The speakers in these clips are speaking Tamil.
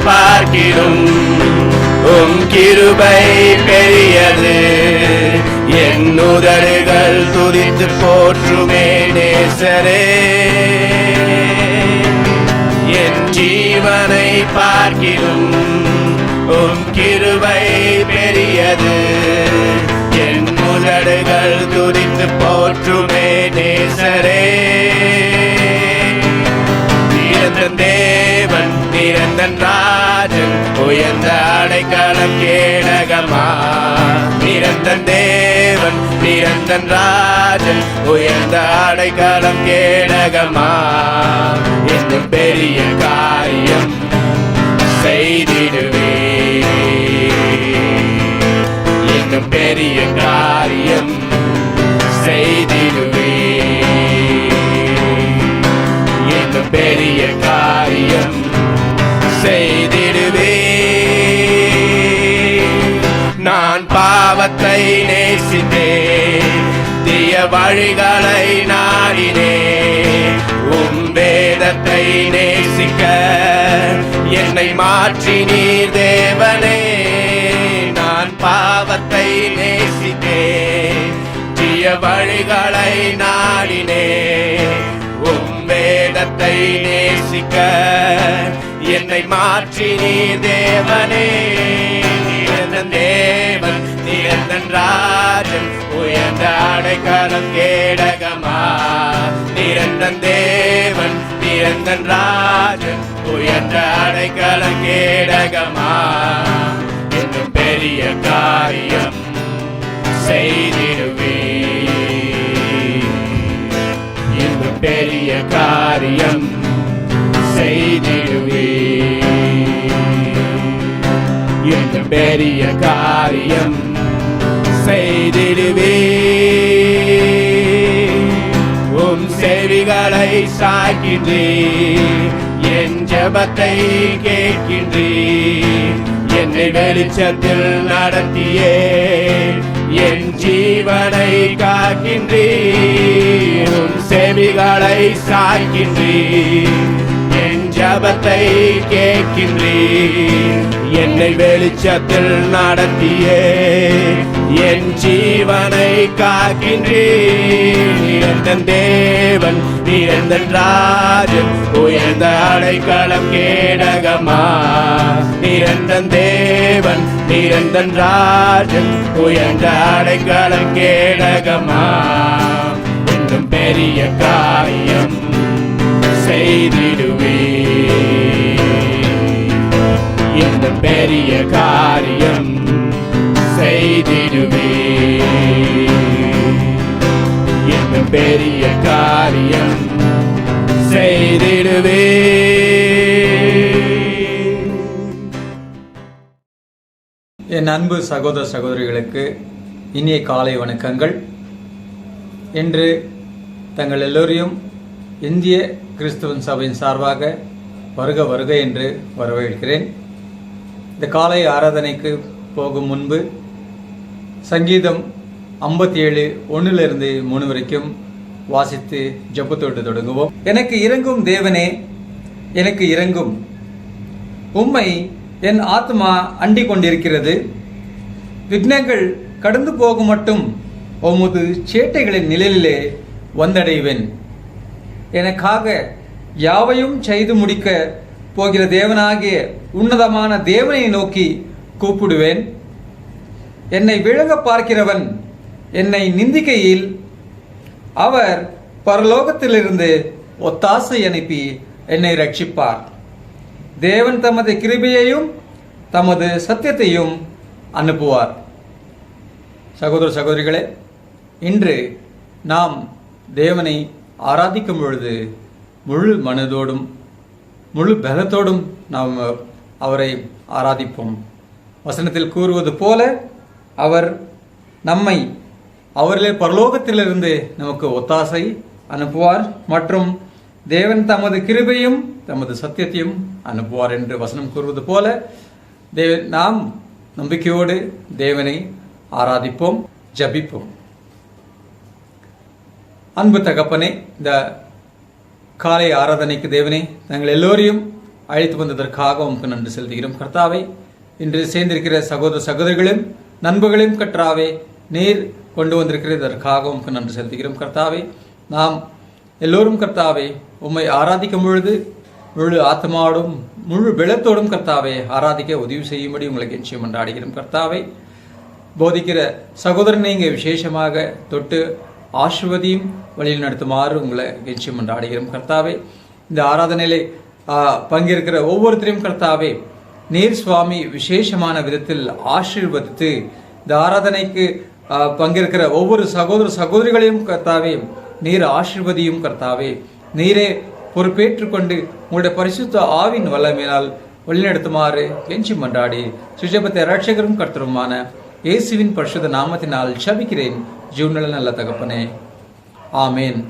பார்க்கிலும் உம் கிருபை பெரியது. என் உதடுகள் துதித்து போற்றுமே நேசரே. என் ஜீவனை பார்க்கிலும் உம் கிருபை பெரியது. என் உதடுகள் துதித்து போற்றுமே நேசரே. நிரந்தன் தேவன் நிரந்தன் ராஜன் உயர்ந்த அடைக்கலம் கேடகமா. நிரந்தன் தேவன் நிரந்தன் ராஜன் உயர்ந்த அடைக்கலம் கேடகமா. இன்னும் பெரிய காரியம் செய்திடுவே. இன்னும் பெரிய காரியம் செய்திடுவே. இன்னும் பெரிய காரியம் செய்திடுவே. நான் பாவத்தை நேசித்தேன், தீய வழிகளை நாடினேன். உம் வேதத்தை நேசிக்க என்னை மாற்றி நீர் தேவனே. நான் பாவத்தை நேசித்தேன், தீய வழிகளை நாடினேன். உம் வேதத்தை நேசிக்க என்னை மாற்றி நீர் தேவனே. நிரந்தன் தேவன் நிரந்தன் ராஜன் உயர்ந்த அடைக்கலம் கேடகமா. நிரந்தன் தேவன் நிரந்தன் ராஜன் உயர்ந்த அடைக்கலம் கேடகமா. இன்னும் பெரிய காரியம் செய்திடுவே. இன்னும் பெரிய காரியம் செய்திடுவே. இன்னும் பெரிய காரியம் செய்திடுவே. உம் செவிகளை சாய்க்கின்றீர், என் ஜெபத்தை கேட்கின்றீர். என்னை வெளிச்சத்தில் நடத்தியே என் ஜீவனை காக்கின்றீர். உன் செவிகளை சாய்க்கின்றீர், என் ஜெபத்தை கேட்கின்றீர். என்னை வெளிச்சத்தில் நடத்தியே என் ஜீவனை காக்கின்றீர். நிரந்தன் தேவன் நிரந்தன் ராஜன் உயர்ந்த அடைக்கலம் கேடகமா. நிரந்தன் தேவன் நிரந்தன் ராஜன் உயர்ந்த அடைக்கலம் கேடகமா. இன்னும் பெரிய காரியம் செய்திடுவே. இன்னும் பெரிய காரியம் செய்திடுவே. இன்னும் பெரிய காரியம் செய்திடுவே. என் அன்பு சகோதர சகோதரிகளுக்கு இனிய காலை வணக்கங்கள். இன்று தங்கள் எல்லோரையும் இந்திய கிறிஸ்துவன் சபையின் சார்பாக வருக வருக என்று வரவேற்கிறேன். இந்த காலை ஆராதனைக்கு போகும் முன்பு சங்கீதம் 57:1-3 வரைக்கும் வாசித்து ஜெபத்தோடு தொடங்குவோம். எனக்கு இரங்கும் தேவனே, எனக்கு இரங்கும். உம்மை என் ஆத்மா அண்டிக் கொண்டிருக்கிறது. விக்னங்கள் கடந்து போகும் மட்டும் உமது சேட்டைகளின் நிழலிலே வந்தடைவேன். எனக்காக யாவையும் செய்து முடிக்க போகிற தேவனாகிய உன்னதமான தேவனை நோக்கி கூப்பிடுவேன். என்னை விழுங்க பார்க்கிறவன் என்னை நிந்திக்கையில் அவர் பரலோகத்திலிருந்து ஒத்தாசை அனுப்பி என்னை ரட்சிப்பார். தேவன் தமது கிருபையையும் தமது சத்தியத்தையும் அனுப்புவார். சகோதர சகோதரிகளே, இன்று நாம் தேவனை ஆராதிக்கும் பொழுது முழு மனதோடும் முழு பலத்தோடும் நாம் அவரை ஆராதிப்போம். வசனத்தில் கூறுவது போல அவர் நம்மை அவர்களே பரலோகத்திலிருந்து நமக்கு ஒத்தாசை அனுப்புவார் மற்றும் தேவன் தமது கிருபையும் தமது சத்தியத்தையும் அனுப்புவார் என்று வசனம் கூறுவது போல நாம் நம்பிக்கையோடு தேவனை ஆராதிப்போம், ஜபிப்போம். அன்பு தகப்பனே, இந்த காலை ஆராதனைக்கு தேவனே தங்கள் எல்லோரையும் அழைத்து வந்ததற்காக உமக்கு நன்றி செலுத்துகிறோம் கர்த்தாவே. இன்று சேர்ந்திருக்கிற சகோதர சகோதரிகளையும் நண்பர்களையும் கர்த்தாவே நீர் கொண்டு வந்திருக்கிறதற்காக உமக்கு நன்றி செலுத்துகிறோம் கர்த்தாவே. நாம் எல்லோரும் கர்த்தாவே உம்மை ஆராதிக்கும் பொழுது முழு ஆத்மாவோடும் முழு பலத்தோடும் கர்த்தாவே ஆராதிக்க உதவி செய்யும்படி உங்களுக்கு நிச்சயம் கொண்டாடுகிறோம் கர்த்தாவே. போதிக்கிற சகோதரனை இங்கே விசேஷமாக தொட்டு ஆசிர்வதியும் வழியில் நடத்துமாறு உங்களை நிச்சயம் கொண்டாடுகிறோம் கர்த்தாவே. இந்த ஆராதனையிலே பங்கேற்கிற ஒவ்வொருத்தரையும் கர்த்தாவே நீர் சுவாமி விசேஷமான விதத்தில் ஆசீர்வதித்து இந்த ஆராதனைக்கு பங்கேற்கிற ஒவ்வொரு சகோதர சகோதரிகளையும் கர்த்தாவே நீர் ஆசீர்வதியும் கர்த்தாவே. நீரே பொறுப்பேற்றுக் கொண்டு உங்களுடைய பரிசுத்த ஆவின் வல்லமையினால் வழிநடத்துமாறு கெஞ்சி மன்றாடி சுஜபத்தை ரட்சகரும் கர்த்தருமான இயேசுவின் பரிசுத்த நாமத்தினால் ஜெபிக்கிறேன் ஜீவனுள்ள நல்ல தகப்பனே, ஆமேன்.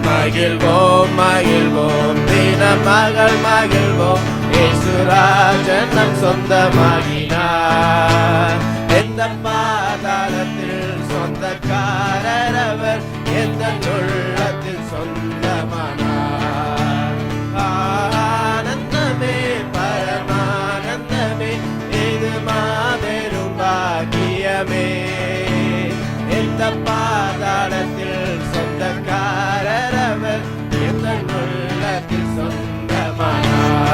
மகிழ்வோம் மகிழ்வோம் தினம் மகள் மகிழ்வோம் இயேசுராஜன் நம் சொந்தமாகினார். எந்த பாதாளத்தில் சொந்தக்காரர் அவர், எந்த உள்ளத்தில் சொந்தமானார். ஆனந்தமே பரமானந்தமே, இது மாபெரும் பாக்கியமே. எந்த பாதாளத்தில் சொந்தக்காரர் அவர், எந்த உள்ளத்தில் சொந்தமானார்.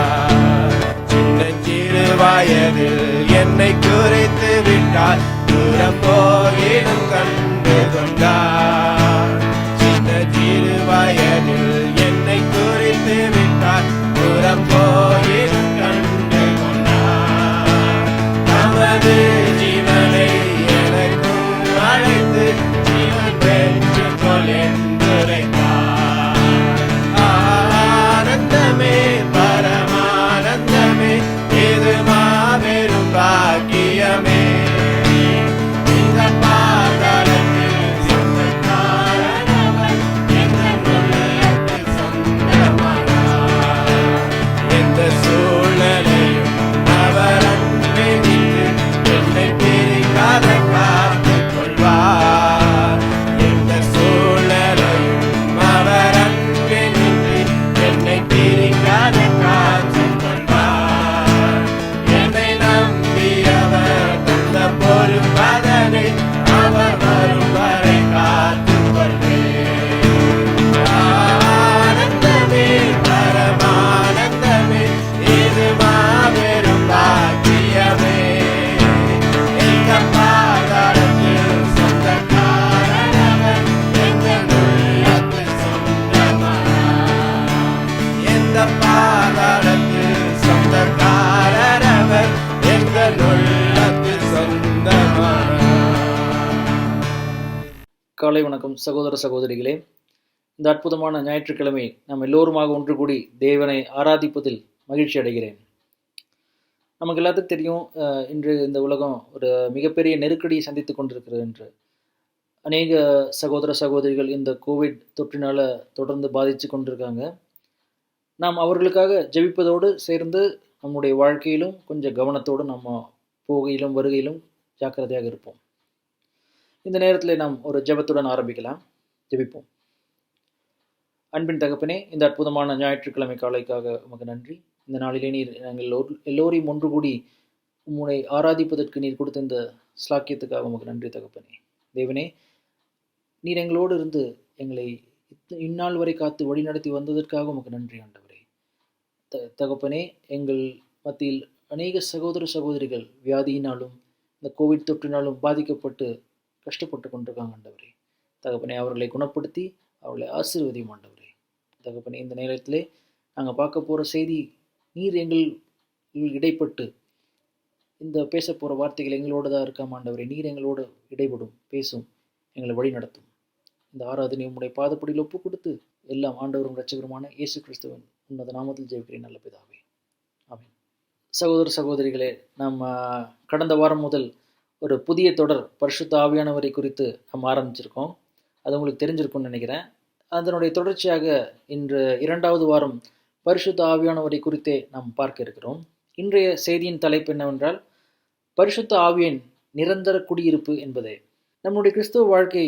சின்னஞ்சிறு வயதில் என்னை குறித்து விட்டார், தூரம் போயிடும் கண்டு கொண்டார். சின்னஞ்சிறு வயதில் என்னை குறித்து விட்டார், தூரம் போயிடும் கண்டு கொண்டார். நமது ஜீவனை எனக்கும் அழைத்து ஜீவன் பெற்றுக் கொள் என்றுரைத்தார். ஆனந்தமே பரமானந்தமே, இது மாபெரும் பாக்கியமே. இந்த பாதாளத்தில் சொந்தக்காரர் அவர், எங்கள் உள்ளத்தில் சொந்தமானார். எந்த சூழ்நிலையும் அவர் அன்பை நின்று என்னை பிரிக்காத காத்துக் கொள்வார். எந்த சூழ்நிலையும் அவர் அன்பை நின்று என்னை பிரிக்காத காத்துக் கொள்வார். என்னை நம்பி அவர் தந்த பொறுப்பதனை அவர் வரும் வரை காத்துக் கொள்வேன். ஆனந்தமே பரமானந்தமே, இது மாபெரும் பாக்கியமே. எந்த பாதாளத்தில் சொந்தக்காரர் அவர், எங்கள் உள்ளத்தில் சொந்தமானார். எந்த பாதாளத்தில் சொந்தக்காரர் அவர், எங்கள் உள்ளத்தில் சொந்தமானார். காலை வணக்கம் சகோதர சகோதரிகளே. இந்த அற்புதமான ஞாயிற்றுக்கிழமை நாம் எல்லோருமாக ஒன்று கூடி தேவனை ஆராதிப்பதில் மகிழ்ச்சி அடைகிறேன். நமக்கு எல்லாத்துக்கும் தெரியும், இன்று இந்த உலகம் ஒரு மிகப்பெரிய நெருக்கடியை சந்தித்து கொண்டிருக்கிறது என்று. அநேக சகோதர சகோதரிகள் இந்த கோவிட் தொற்றினால் தொடர்ந்து பாதித்து கொண்டிருக்காங்க. நாம் அவர்களுக்காக ஜெபிப்பதோடு சேர்ந்து நம்முடைய வாழ்க்கையிலும் கொஞ்சம் கவனத்தோடு நம்ம போகையிலும் வருகையிலும் ஜாக்கிரதையாக இருப்போம். இந்த நேரத்தில் நாம் ஒரு ஜெபத்துடன் ஆரம்பிக்கலாம். ஜெபிப்போம். அன்பின் தகப்பனே, இந்த அற்புதமான ஞாயிற்றுக்கிழமை காலைக்காக உமக்கு நன்றி. இந்த நாளிலே நீர் நாங்கள் எல்லோரையும் ஒன்று கூடி உம்முனை ஆராதிப்பதற்கு நீர் கொடுத்த இந்த ஸ்லாக்கியத்துக்காக உமக்கு நன்றி தகப்பனே. தேவனே, நீர் எங்களோடு இருந்து எங்களை இந்நாள் வரை காத்து வழிநடத்தி வந்ததற்காக உமக்கு நன்றி ஆண்டவரே. தகப்பனே, எங்கள் மத்தியில் அநேக சகோதர சகோதரிகள் வியாதியினாலும் இந்த கோவிட் தொற்றினாலும் பாதிக்கப்பட்டு கஷ்டப்பட்டு கொண்டிருக்காங்க ஆண்டவரே. தகப்பனே, அவர்களை குணப்படுத்தி அவர்களை ஆசீர்வதியும் ஆண்டவரே. தகப்பனே, இந்த நேரத்திலே நாங்கள் பார்க்க போகிற செய்தி, நீர் எங்கள் இடைப்பட்டு இந்த பேச போகிற வார்த்தைகள் எங்களோடு தான் இருக்காம ஆண்டவரே. நீர் எங்களோடு இடைப்படும், பேசும், எங்களை வழி நடத்தும். இந்த ஆராதனை உம்முடைய பாதப்படியில் ஒப்பு கொடுத்து எல்லாம் ஆண்டவரும் இரட்சகருமான இயேசு கிறிஸ்துவின் உன்னத நாமத்தில் ஜெபிக்கிறேன் நல்ல பிதாவே, ஆமென். சகோதர சகோதரிகளே, நாம் கடந்த வாரம் முதல் ஒரு புதிய தொடர் பரிசுத்த ஆவியானவரை குறித்து நம்ம ஆரம்பிச்சிருக்கோம். அது உங்களுக்கு தெரிஞ்சிருக்கும்னு நினைக்கிறேன். அதனுடைய தொடர்ச்சியாக இன்று 2வது வாரம் பரிசுத்த ஆவியானவரை குறித்தே நாம் பார்க்க இருக்கிறோம். இன்றைய செய்தியின் தலைப்பு என்னவென்றால் பரிசுத்த ஆவியின் நிரந்தர குடியிருப்பு என்பதே. நம்முடைய கிறிஸ்துவ வாழ்க்கை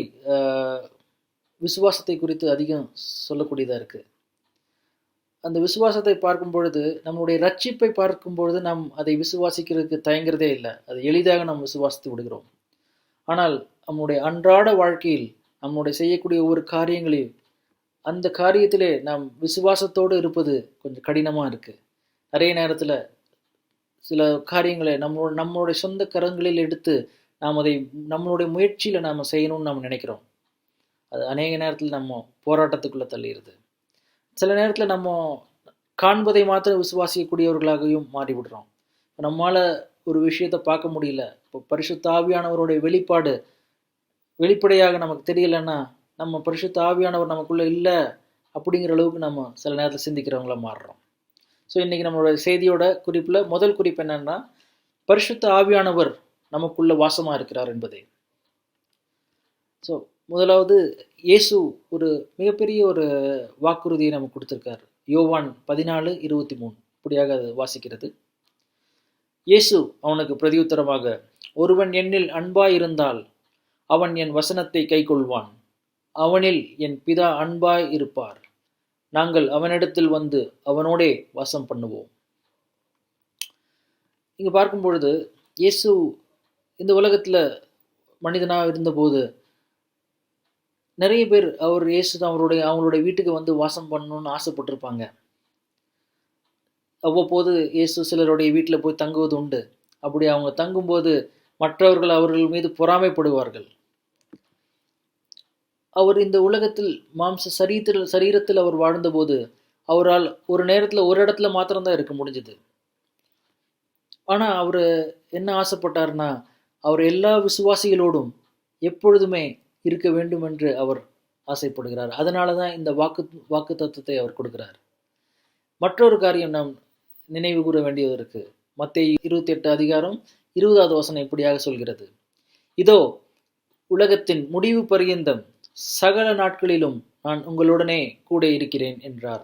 விசுவாசத்தை குறித்து அதிகம் சொல்லக்கூடியதாக இருக்குது. அந்த விசுவாசத்தை பார்க்கும் பொழுது, நம்முடைய ரட்சிப்பை பார்க்கும் பொழுது நாம் அதை விசுவாசிக்கிறதுக்கு தயங்குறதே இல்லை. அது எளிதாக நாம் விசுவாசித்து விடுகிறோம். ஆனால் நம்முடைய அன்றாட வாழ்க்கையில் நம்முடைய செய்யக்கூடிய ஒவ்வொரு காரியங்களையும் அந்த காரியத்திலே நாம் விசுவாசத்தோடு இருப்பது கொஞ்சம் கடினமாக இருக்குது. நிறைய நேரத்தில் சில காரியங்களை நம்மளுடைய சொந்த கரங்களில் எடுத்து நாம் அதை நம்மளுடைய முயற்சியில் நாம் செய்யணும்னு நாம் நினைக்கிறோம். அது அநேக நேரத்தில் நம்ம போராட்டத்துக்குள்ளே தள்ளிடுது. சில நேரத்தில் நம்ம காண்பதை மாத்திரம் விசுவாசிக்கக்கூடியவர்களாகவும் மாறிவிடுறோம். நம்மளால் ஒரு விஷயத்தை பார்க்க முடியல, இப்போ பரிசுத்த ஆவியானவருடைய வெளிப்படையாக நமக்கு தெரியலைன்னா நம்ம பரிசுத்த ஆவியானவர் நமக்குள்ளே இல்லை அப்படிங்கிற அளவுக்கு நம்ம சில நேரத்தில் சிந்திக்கிறவங்கள மாறுறோம். ஸோ இன்றைக்கி நம்மளோட செய்தியோட குறிப்பில் முதல் குறிப்பு என்னென்னா, பரிசுத்த ஆவியானவர் நமக்குள்ளே வாசமாக இருக்கிறார் என்பதே. ஸோ முதலாவது, இயேசு ஒரு மிகப்பெரிய ஒரு வாக்குறுதியை நமக்கு கொடுத்துருக்கார். யோவான் 14:23 இப்படியாக அது வாசிக்கிறது. இயேசு அவனுக்கு பிரதியுத்தரமாக, ஒருவன் என்னில் அன்பாயிருந்தால் அவன் என் வசனத்தை கைக்கொள்வான். அவனில் என் பிதா அன்பாய் இருப்பார். நாங்கள் அவனிடத்தில் வந்து அவனோடே வாசம் பண்ணுவோம். இங்கே பார்க்கும் பொழுது, இயேசு இந்த உலகத்தில் மனிதனாக இருந்தபோது நிறைய பேர் இயேசு தான் அவங்களுடைய வீட்டுக்கு வந்து வாசம் பண்ணணும்னு ஆசைப்பட்டிருப்பாங்க. அவ்வப்போது இயேசு சிலருடைய வீட்டில் போய் தங்குவது உண்டு. அப்படி அவங்க தங்கும்போது மற்றவர்கள் அவர்கள் மீது பொறாமைப்படுவார்கள். அவர் இந்த உலகத்தில் சரீரத்தில் அவர் வாழ்ந்தபோது அவரால் ஒரு நேரத்தில் ஒரு இடத்துல மாத்திரம்தான் இருக்க முடிஞ்சது. ஆனால் அவர் என்ன ஆசைப்பட்டார்னா, அவர் எல்லா விசுவாசிகளோடும் எப்பொழுதுமே இருக்க வேண்டும் என்று அவர் ஆசைப்படுகிறார். அதனால தான் இந்த வாக்கு தத்துவத்தை அவர் கொடுக்கிறார். மற்றொரு காரியம் நாம் நினைவு கூற வேண்டியது இருக்கு. மத்தேயு 28:20 இப்படியாக சொல்கிறது, இதோ உலகத்தின் முடிவு பரியந்தம் சகல நாட்களிலும் நான் உங்களுடனே கூட இருக்கிறேன் என்றார்.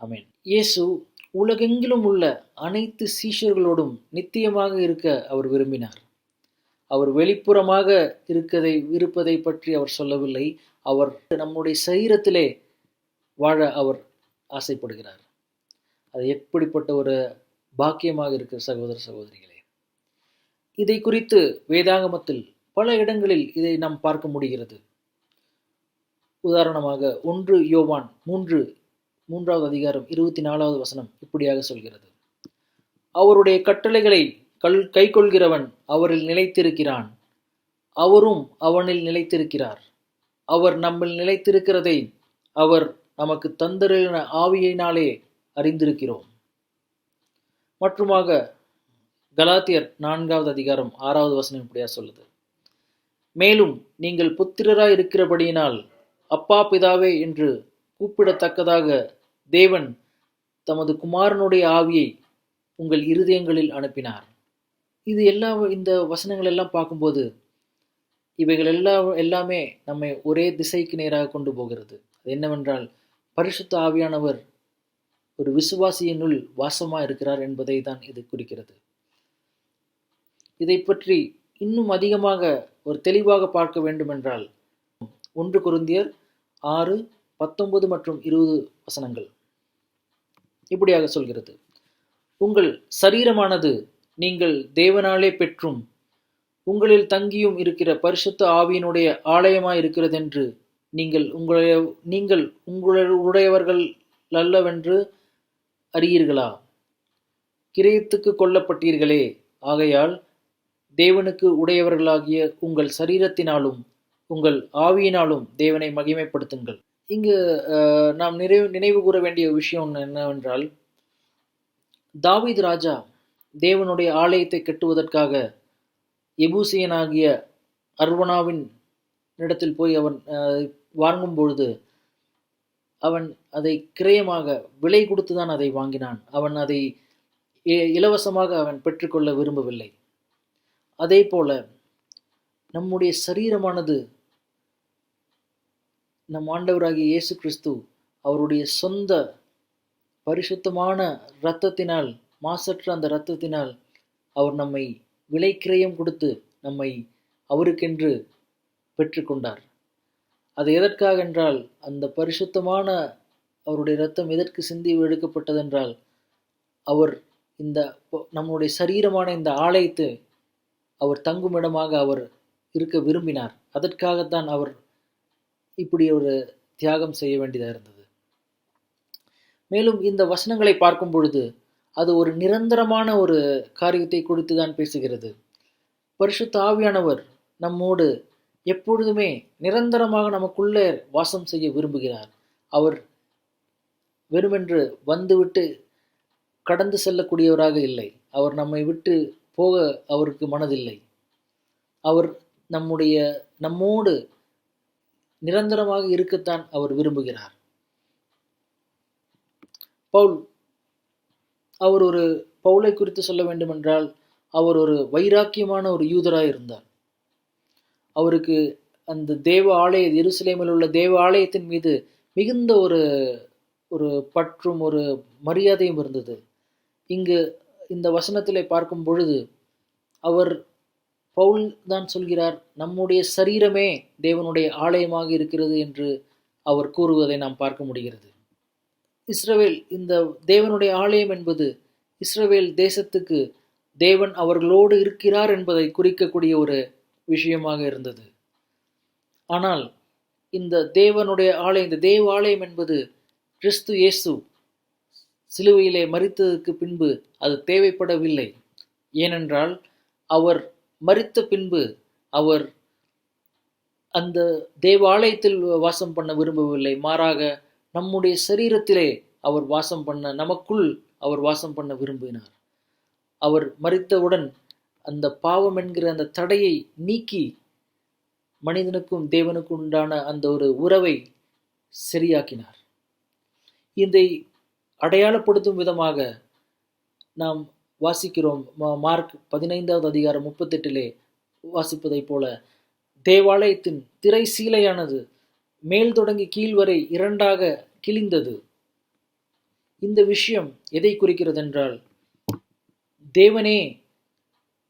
ஆமென். இயேசு உலகெங்கிலும் உள்ள அனைத்து சீஷர்களோடும் நித்தியமாக இருக்க அவர் விரும்பினார். அவர் வெளிப்புறமாக இருப்பதை பற்றி அவர் சொல்லவில்லை. அவர் நம்முடைய சரீரத்திலே வாழ அவர் ஆசைப்படுகிறார். அது எப்படிப்பட்ட ஒரு பாக்கியமாக இருக்கு சகோதர சகோதரிகளே. இதை குறித்து வேதாகமத்தில் பல இடங்களில் இதை நாம் பார்க்க முடிகிறது. உதாரணமாக 1 யோவான் 3:24 இப்படியாக சொல்கிறது, அவருடைய கட்டளைகளை கைக்கொள்கிறவன் அவரில் நிலைத்திருக்கிறான், அவரும் அவனில் நிலைத்திருக்கிறார். அவர் நம்மில் நிலைத்திருக்கிறதை அவர் நமக்கு தந்தருளின ஆவியினாலே அறிந்திருக்கிறோம். மற்றுமாக கலாத்தியர் 4:6 இப்படியா சொல்லுது, மேலும் நீங்கள் புத்திரராய் இருக்கிறபடியினால் அப்பா பிதாவே என்று கூப்பிடத்தக்கதாக தேவன் தமது குமாரனுடைய ஆவியை உங்கள் இருதயங்களில் அனுப்பினார். இந்த வசனங்கள் எல்லாம் பார்க்கும்போது இவைகள் எல்லாமே நம்மை ஒரே திசைக்கு நேராக கொண்டு போகிறது. அது என்னவென்றால், பரிசுத்த ஆவியானவர் ஒரு விசுவாசியினுள் வாசமாக இருக்கிறார் என்பதை தான் இது குறிக்கிறது. இதை பற்றி இன்னும் அதிகமாக ஒரு தெளிவாக பார்க்க வேண்டுமென்றால் 1 கொரிந்தியர் 6:19 மற்றும் 20 இப்படியாக சொல்கிறது, உங்கள் சரீரமானது நீங்கள் தேவனாலே பெற்றும் உங்களில் தங்கியும் இருக்கிற பரிசுத்த ஆவியினுடைய ஆலயமாய் இருக்கிறதென்று நீங்கள் உங்களுடையவர்கள் அல்லவென்று அறியீர்களா? கிரயத்துக்கு கொல்லப்பட்டீர்களே, ஆகையால் தேவனுக்கு உடையவர்களாகிய உங்கள் சரீரத்தினாலும் உங்கள் ஆவியினாலும் தேவனை மகிமைப்படுத்துங்கள். இங்கு நாம் நினைவு கூற வேண்டிய விஷயம் என்னவென்றால், தாவீது ராஜா தேவனுடைய ஆலயத்தை கட்டுவதற்காக எபூசியனாகிய அர்வனாவின் இடத்தில் போய் அவன் வாங்கும் பொழுது அவன் அதை கிரயமாக விலை கொடுத்துதான் அதை வாங்கினான். அவன் அதை இலவசமாக அவன் பெற்றுக்கொள்ள விரும்பவில்லை. அதே போல நம்முடைய சரீரமானது நம் ஆண்டவராகிய இயேசு கிறிஸ்து அவருடைய சொந்த பரிசுத்தமான இரத்தத்தினால், மாசற்ற அந்த இரத்தத்தினால் அவர் நம்மை விலைக்கிரயம் கொடுத்து நம்மை அவருக்கென்று பெற்றுக்கொண்டார். அது எதற்காக என்றால், அந்த பரிசுத்தமான அவருடைய இரத்தம் எதற்கு சிந்தி எடுக்கப்பட்டதென்றால், அவர் இந்த நம்முடைய சரீரமான இந்த ஆலயத்தை அவர் தங்குமிடமாக அவர் இருக்க விரும்பினார். அதற்காகத்தான் அவர் இப்படி ஒரு தியாகம் செய்ய வேண்டியதாக இருந்தது. மேலும் இந்த வசனங்களை பார்க்கும் பொழுது அது ஒரு நிரந்தரமான ஒரு காரியத்தை குறித்து தான் பேசுகிறது. பரிசுத்த ஆவியானவர் நம்மோடு எப்பொழுதுமே நிரந்தரமாக நமக்குள்ளே வாசம் செய்ய விரும்புகிறார். அவர் வெறுமென்று வந்துவிட்டு கடந்து செல்லக்கூடியவராக இல்லை. அவர் நம்மை விட்டு போக அவருக்கு மனதில்லை. அவர் நம்மோடு நிரந்தரமாக இருக்கத்தான் அவர் விரும்புகிறார். பவுலை குறித்து சொல்ல வேண்டுமென்றால், அவர் ஒரு வைராக்கியமான ஒரு யூதராய் இருந்தார். அவருக்கு அந்த எருசலேமில் உள்ள தேவ ஆலயத்தின் மீது மிகுந்த ஒரு பற்றும் ஒரு மரியாதையும் இருந்தது. இங்கு இந்த வசனத்திலே பார்க்கும் பொழுது பவுல் தான் சொல்கிறார், நம்முடைய சரீரமே தேவனுடைய ஆலயமாக இருக்கிறது என்று அவர் கூறுவதை நாம் பார்க்க முடிகிறது. இஸ்ரவேல், இந்த தேவனுடைய ஆலயம் என்பது இஸ்ரவேல் தேசத்துக்கு தேவன் அவர்களோடு இருக்கிறார் என்பதை குறிக்கக்கூடிய ஒரு விஷயமாக இருந்தது. ஆனால் இந்த தேவனுடைய ஆலயம், இந்த தேவ ஆலயம் என்பது கிறிஸ்து இயேசு சிலுவையிலே மரித்ததற்கு பின்பு அது தேவைப்படவில்லை. ஏனென்றால் அவர் மரித்த பின்பு அவர் அந்த தேவாலயத்தில் வாசம் பண்ண விரும்பவில்லை. மாறாக நம்முடைய சரீரத்திலே அவர் வாசம் பண்ண, நமக்குள் அவர் வாசம் பண்ண விரும்பினார். அவர் மரித்தவுடன் அந்த பாவம் என்கிற அந்த தடையை நீக்கி மனிதனுக்கும் தேவனுக்கும் உண்டான அந்த ஒரு உறவை சரியாக்கினார். இதை அடையாளப்படுத்தும் விதமாக நாம் வாசிக்கிறோம். மார்க் 15வது அதிகாரம் 38 வாசிப்பதை போல, தேவாலயத்தின் திரை சீலையானது மேல் தொடங்கி கீழ் வரை 2ஆக கிழிந்தது. இந்த விஷயம் எதை குறிக்கிறது என்றால், தேவனே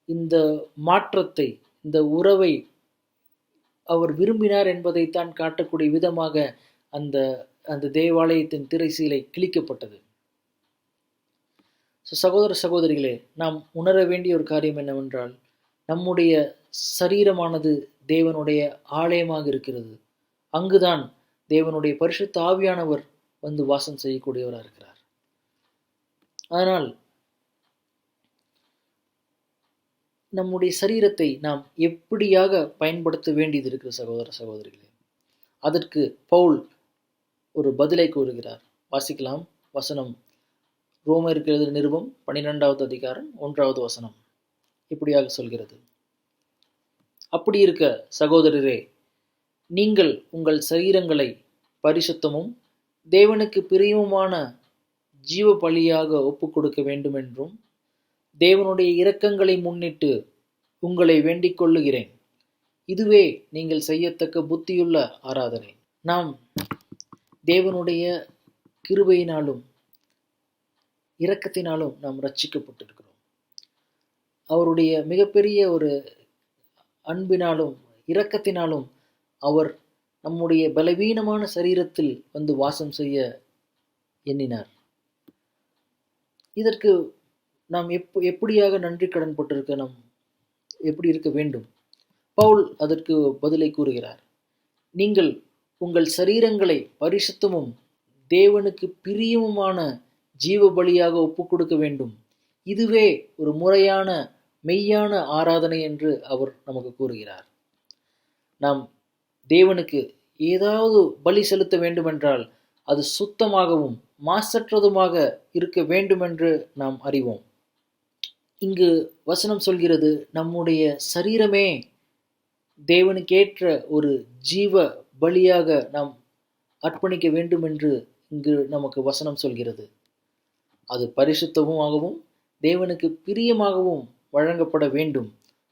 இந்த மாற்றத்தை, இந்த உறவை அவர் விரும்பினார் என்பதைத்தான் காட்டக்கூடிய விதமாக அந்த தேவாலயத்தின் திரை சீலை கிழிக்கப்பட்டது. சகோதர சகோதரிகளே, நாம் உணர வேண்டிய ஒரு காரியம் என்னவென்றால், நம்முடைய சரீரமானது தேவனுடைய ஆலயமாக இருக்கிறது. அங்குதான் தேவனுடைய பரிசுத்த ஆவியானவர் வந்து வாசம் செய்யக்கூடியவராக இருக்கிறார். அதனால் நம்முடைய சரீரத்தை நாம் எப்படியாக பயன்படுத்த வேண்டியது இருக்கிற சகோதர சகோதரிகளே, அதற்கு பவுல் ஒரு பதிலை கூறுகிறார். வாசிக்கலாம். வசனம், ரோமருக்கு எழுதின நிருபம் 12வது அதிகாரம் 1வது வசனம் இப்படியாக சொல்கிறது: அப்படி இருக்க சகோதரரே, நீங்கள் உங்கள் சரீரங்களை பரிசுத்தமும் தேவனுக்கு பிரியமுமான ஜீவ பலியாக ஒப்பு கொடுக்க வேண்டும் என்றும் தேவனுடைய இரக்கங்களை முன்னிட்டு உங்களை வேண்டிக் கொள்ளுகிறேன். இதுவே நீங்கள் செய்யத்தக்க புத்தியுள்ள ஆராதனை. நாம் தேவனுடைய கிருபையினாலும் இரக்கத்தினாலும் நாம் ரட்சிக்கப்பட்டிருக்கிறோம். அவருடைய மிகப்பெரிய ஒரு அன்பினாலும் இரக்கத்தினாலும் அவர் நம்முடைய பலவீனமான சரீரத்தில் வந்து வாசம் செய்ய எண்ணினார். இதற்கு நாம் எப்படியாக நன்றி கடன் பட்டிருக்க, நாம் எப்படி இருக்க வேண்டும்? பவுல் அதற்கு பதிலை கூறுகிறார். நீங்கள் உங்கள் சரீரங்களை பரிசுத்தமும் தேவனுக்கு பிரியமுமான ஜீவ பலியாக ஒப்பு கொடுக்க வேண்டும். இதுவே ஒரு முறையான மெய்யான ஆராதனை என்று அவர் நமக்கு கூறுகிறார். நாம் தேவனுக்கு ஏதாவது பலி செலுத்த வேண்டுமென்றால் அது சுத்தமாகவும் மாசற்றதுமாக இருக்க வேண்டுமென்று நாம் அறிவோம். இங்கு வசனம் சொல்கிறது, நம்முடைய சரீரமே தேவனுக்கேற்ற ஒரு ஜீவ பலியாக நாம் அர்ப்பணிக்க வேண்டும் என்று இங்கு நமக்கு வசனம் சொல்கிறது. அது பரிசுத்தமாகவும் தேவனுக்கு பிரியமாகவும் வழங்கப்பட வேண்டும்.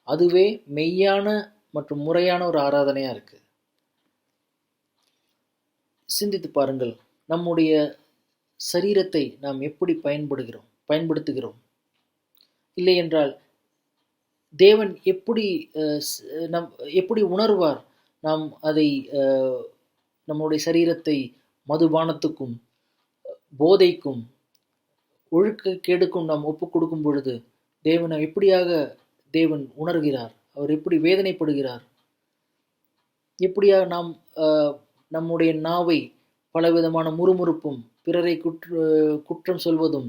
அதுவே மெய்யான மற்றும் முறையான ஒரு ஆராதனையா இருக்கு. சிந்தித்து பாருங்கள், நம்முடைய சரீரத்தை நாம் எப்படி பயன்படுத்துகிறோம்? இல்லை என்றால் தேவன் எப்படி உணர்வார்? நாம் அதை நம்முடைய சரீரத்தை மதுபானத்துக்கும் போதைக்கும் ஒழுக்கக்கேடுக்கும் நாம் ஒப்புக் கொடுக்கும் பொழுது தேவனை எப்படியாக தேவன் உணர்கிறார்? அவர் எப்படி வேதனைப்படுகிறார்? எப்படியாக நாம் நம்முடைய நாவை பலவிதமான முறுமுறுப்பும், பிறரை குற்றம் சொல்வதும்,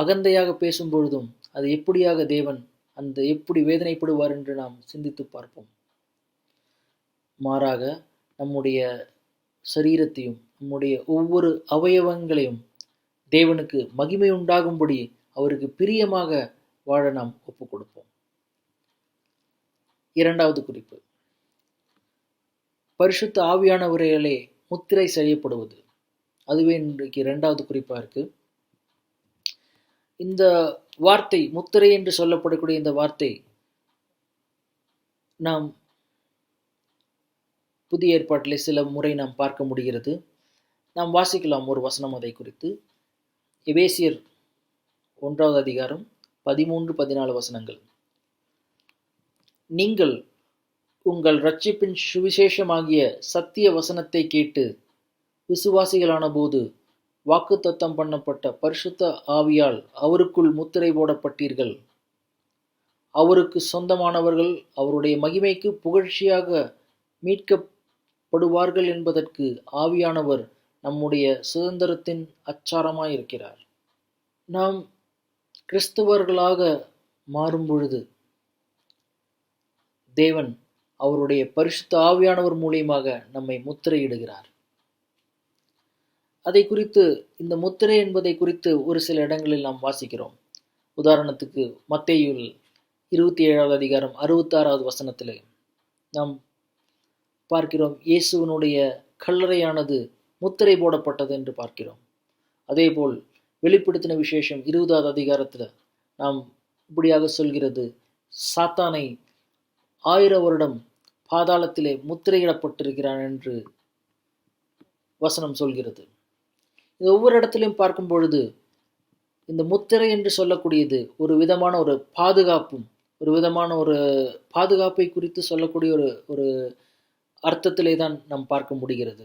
அகந்தையாக பேசும் பொழுதும் அது எப்படியாக தேவன் எப்படி வேதனைப்படுவார் என்று நாம் சிந்தித்து பார்ப்போம். மாறாக நம்முடைய சரீரத்தையும் நம்முடைய ஒவ்வொரு அவயவங்களையும் தேவனுக்கு மகிமை உண்டாகும்படி அவருக்கு பிரியமாக வாழ நாம் ஒப்புக் கொடுப்போம். இரண்டாவது குறிப்பு, பரிசுத்த ஆவியானவர்களே முத்திரை செய்யப்படுவது. அதுவே இன்றைக்கு இரண்டாவது குறிப்பா இருக்கு. இந்த வார்த்தை, முத்திரை என்று சொல்லப்படக்கூடிய இந்த வார்த்தை நாம் புதிய ஏற்பாட்டிலே சில முறை நாம் பார்க்க முடிகிறது. நாம் வாசிக்கலாம் ஒரு வசனம் அதை குறித்து. எபேசியர் 1வது அதிகாரம் 13-14 வசனங்கள். நீங்கள் உங்கள் இரட்சிப்பின் சுவிசேஷமாகிய சத்திய வசனத்தை கேட்டு விசுவாசிகளான போது வாக்குத்தத்தம் பண்ணப்பட்ட பரிசுத்த ஆவியால் அவருக்குள் முத்திரை போடப்பட்டீர்கள். அவருக்கு சொந்தமானவர்கள் அவருடைய மகிமைக்கு புகழ்ச்சியாக மீட்கப்படுவார்கள் என்பதற்கு ஆவியானவர் நம்முடைய சுதந்திரத்தின் அச்சாரமாயிருக்கிறார். நாம் கிறிஸ்தவர்களாக மாறும் பொழுது தேவன் அவருடைய பரிசுத்த ஆவியானவர் மூலியமாக நம்மை முத்திரையிடுகிறார். அதை குறித்து, இந்த முத்திரை என்பதை குறித்து ஒரு சில இடங்களில் நாம் வாசிக்கிறோம். உதாரணத்துக்கு மத்தேயுவில் 27வது அதிகாரம் 66வது வசனத்திலே நாம் பார்க்கிறோம், இயேசுவினுடைய கல்லறையானது முத்திரை போடப்பட்டது என்று பார்க்கிறோம். அதேபோல் வெளிப்படுத்தின விசேஷம் 20வது அதிகாரத்தில் நாம் இப்படியாக சொல்கிறது, சாத்தானை 1000 வருடம் பாதாளத்திலே முத்திரையிடப்பட்டிருக்கிறான் என்று வசனம் சொல்கிறது. இது ஒவ்வொரு இடத்திலையும் பார்க்கும் பொழுது இந்த முத்திரை என்று சொல்லக்கூடியது ஒரு விதமான ஒரு பாதுகாப்பும், ஒரு விதமான ஒரு பாதுகாப்பை குறித்து சொல்லக்கூடிய ஒரு அர்த்தத்திலே தான் நாம் பார்க்க முடிகிறது.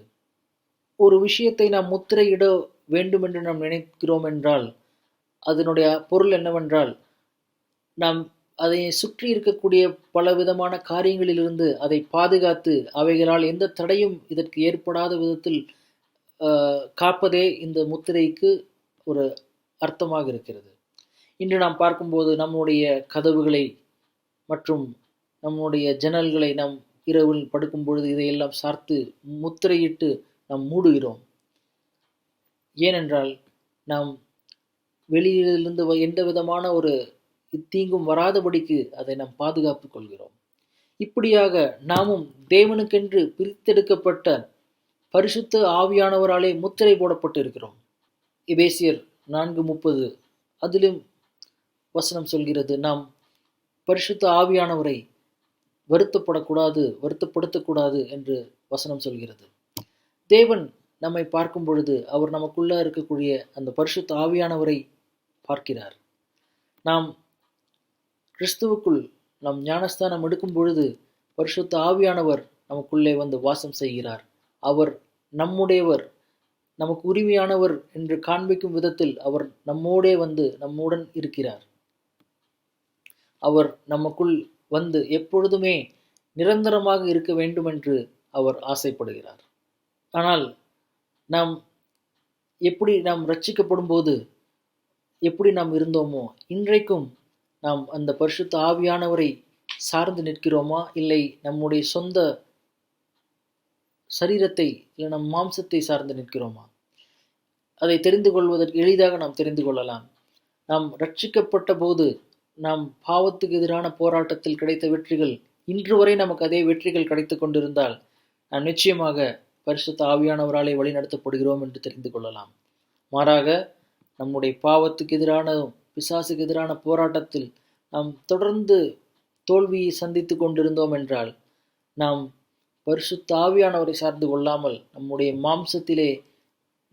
ஒரு விஷயத்தை நாம் முத்திரையிட வேண்டும் என்று நாம் நினைக்கிறோம் என்றால் அதனுடைய பொருள் என்னவென்றால், நாம் அதை சுற்றி இருக்கக்கூடிய பல விதமான காரியங்களிலிருந்து அதை பாதுகாத்து அவைகளால் எந்த தடையும் இதற்கு ஏற்படாத விதத்தில் காப்பதே இந்த முத்திரைக்கு ஒரு அர்த்தமாக இருக்கிறது. இன்று நாம் பார்க்கும்போது நம்முடைய கதவுகளை மற்றும் நம்முடைய ஜன்னல்களை நாம் இரவில் படுக்கும் பொழுது இதையெல்லாம் சார்த்து முத்திரையிட்டு நாம் மூடுகிறோம். ஏனென்றால் நாம் வெளியிலிருந்து எந்த விதமான ஒரு தீங்கும் வராதபடிக்கு அதை நாம் பாதுகாத்து கொள்கிறோம். இப்படியாக நாமும் தேவனுக்கென்று பிரித்தெடுக்கப்பட்ட பரிசுத்த ஆவியானவராலே முத்திரை போடப்பட்டு இருக்கிறோம். எபேசியர் 4:30 அதிலும் வசனம் சொல்கிறது, நாம் பரிசுத்த ஆவியானவரை வருத்தப்படுத்தக்கூடாது என்று வசனம் சொல்கிறது. தேவன் நம்மை பார்க்கும் பொழுது அவர் நமக்குள்ள இருக்கக்கூடிய அந்த பரிசுத்த ஆவியானவரை பார்க்கிறார். நாம் கிறிஸ்துவுக்குள் நாம் ஞானஸ்தானம் எடுக்கும் பொழுது பரிசுத்த ஆவியானவர் நமக்குள்ளே வந்து வாசம் செய்கிறார். அவர் நம்முடையவர், நமக்கு உரிமையானவர் என்று காண்பிக்கும் விதத்தில் அவர் நம்மோடே வந்து நம்முடன் இருக்கிறார். அவர் நமக்குள் வந்து எப்பொழுதுமே நிரந்தரமாக இருக்க வேண்டும் என்று அவர் ஆசைப்படுகிறார். ஆனால் நாம் ரட்சிக்கப்படும் போது எப்படி நாம் இருந்தோமோ இன்றைக்கும் நாம் அந்த பரிசுத்த ஆவியானவரை சார்ந்து நிற்கிறோமா, இல்லை நம்முடைய சொந்த சரீரத்தை இல்லை நம் மாம்சத்தை சார்ந்து நிற்கிறோமா? அதை தெரிந்து கொள்வதற்கு எளிதாக நாம் தெரிந்து கொள்ளலாம். நாம் ரட்சிக்கப்பட்ட போது நாம் பாவத்துக்கு எதிரான போராட்டத்தில் கிடைத்த வெற்றிகள் இன்று வரை நமக்கு அதே வெற்றிகள் கிடைத்து கொண்டிருந்தால் நாம் நிச்சயமாக பரிசுத்த ஆவியானவராலே வழிநடத்தப்படுகிறோம் என்று தெரிந்து கொள்ளலாம். மாறாக நம்முடைய பாவத்துக்கு எதிரான, பிசாசுக்கு எதிரான போராட்டத்தில் நாம் தொடர்ந்து தோல்வியை சந்தித்து கொண்டிருந்தோம் என்றால் நாம் பரிசுத்த ஆவியானவரை சார்ந்து கொள்ளாமல் நம்முடைய மாம்சத்திலே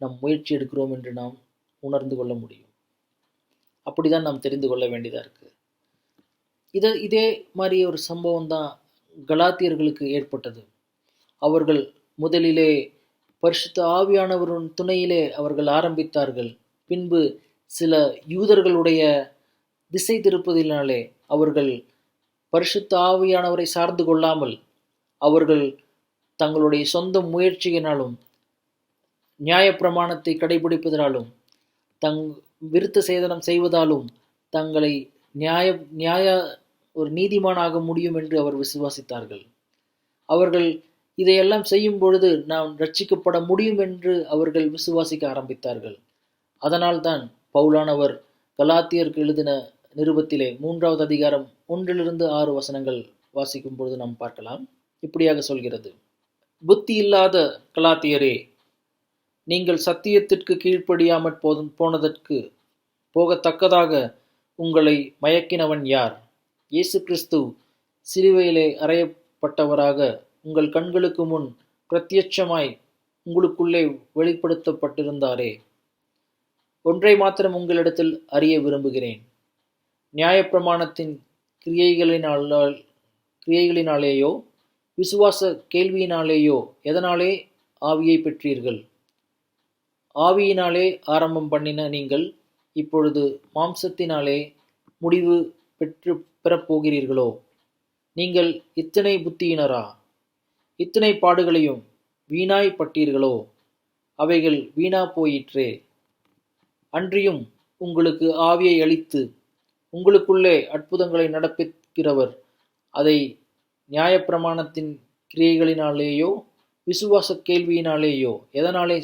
நாம் முயற்சி எடுக்கிறோம் என்று நாம் உணர்ந்து கொள்ள முடியும். அப்படிதான் நாம் தெரிந்து கொள்ள வேண்டியதாக இருக்குது. இதே மாதிரி ஒரு சம்பவம் தான் கலாத்தியர்களுக்கு ஏற்பட்டது. அவர்கள் முதலிலே பரிசுத்த ஆவியானவரின் துணையிலே அவர்கள் ஆரம்பித்தார்கள். பின்பு சில யூதர்களுடைய திசை திருப்பதினாலே அவர்கள் பரிசுத்த ஆவியானவரை சார்ந்து கொள்ளாமல் அவர்கள் தங்களுடைய சொந்த முயற்சியினாலும் நியாயப்பிரமாணத்தை கடைபிடிப்பதனாலும் விருத்த சேதனம் செய்வதாலும் தங்களை நியாய ஒரு நீதிமானாக முடியும் என்று அவர் விசுவாசித்தார்கள். அவர்கள் இதையெல்லாம் செய்யும் பொழுது நாம் ரட்சிக்கப்பட முடியும் என்று அவர்கள் விசுவாசிக்க ஆரம்பித்தார்கள். அதனால்தான் பவுலானவர் கலாத்தியருக்கு எழுதின நிருபத்திலே 3வது அதிகாரம் 1-6 வசனங்கள் வாசிக்கும் பொழுது நாம் பார்க்கலாம். இப்படியாக சொல்கிறது: புத்தி இல்லாத கலாத்தியரே, நீங்கள் சத்தியத்திற்கு கீழ்ப்படியாமற் போகத்தக்கதாக உங்களை மயக்கினவன் யார்? இயேசு கிறிஸ்து சிலுவையிலே அறையப்பட்டவராக உங்கள் கண்களுக்கு முன் பிரத்யட்சமாய் உங்களுக்குள்ளே வெளிப்படுத்தப்பட்டிருந்தாரே. ஒன்றை மாத்திரம் உங்களிடத்தில் அறிய விரும்புகிறேன். நியாயப்பிரமாணத்தின் கிரியைகளினாலேயோ விசுவாச கேள்வியினாலேயோ எதனாலே ஆவியை பெற்றீர்கள்? ஆவியினாலே ஆரம்பம் பண்ணின நீங்கள் இப்பொழுது மாம்சத்தினாலே முடிவு பெறப்போகிறீர்களோ? நீங்கள் இத்தனை புத்தியினரா? இத்தனை பாடுகளையும் வீணாய் பட்டீர்களோ? அவைகள் வீணா போயிற்றே. அன்றியும் உங்களுக்கு ஆவியை அளித்து உங்களுக்குள்ளே அற்புதங்களை நடப்பிக்கிறவர் அதை நியாயப்பிரமாணத்தின் கிரியைகளினாலேயோ விசுவாச கேள்வியினாலேயோ எதனாலே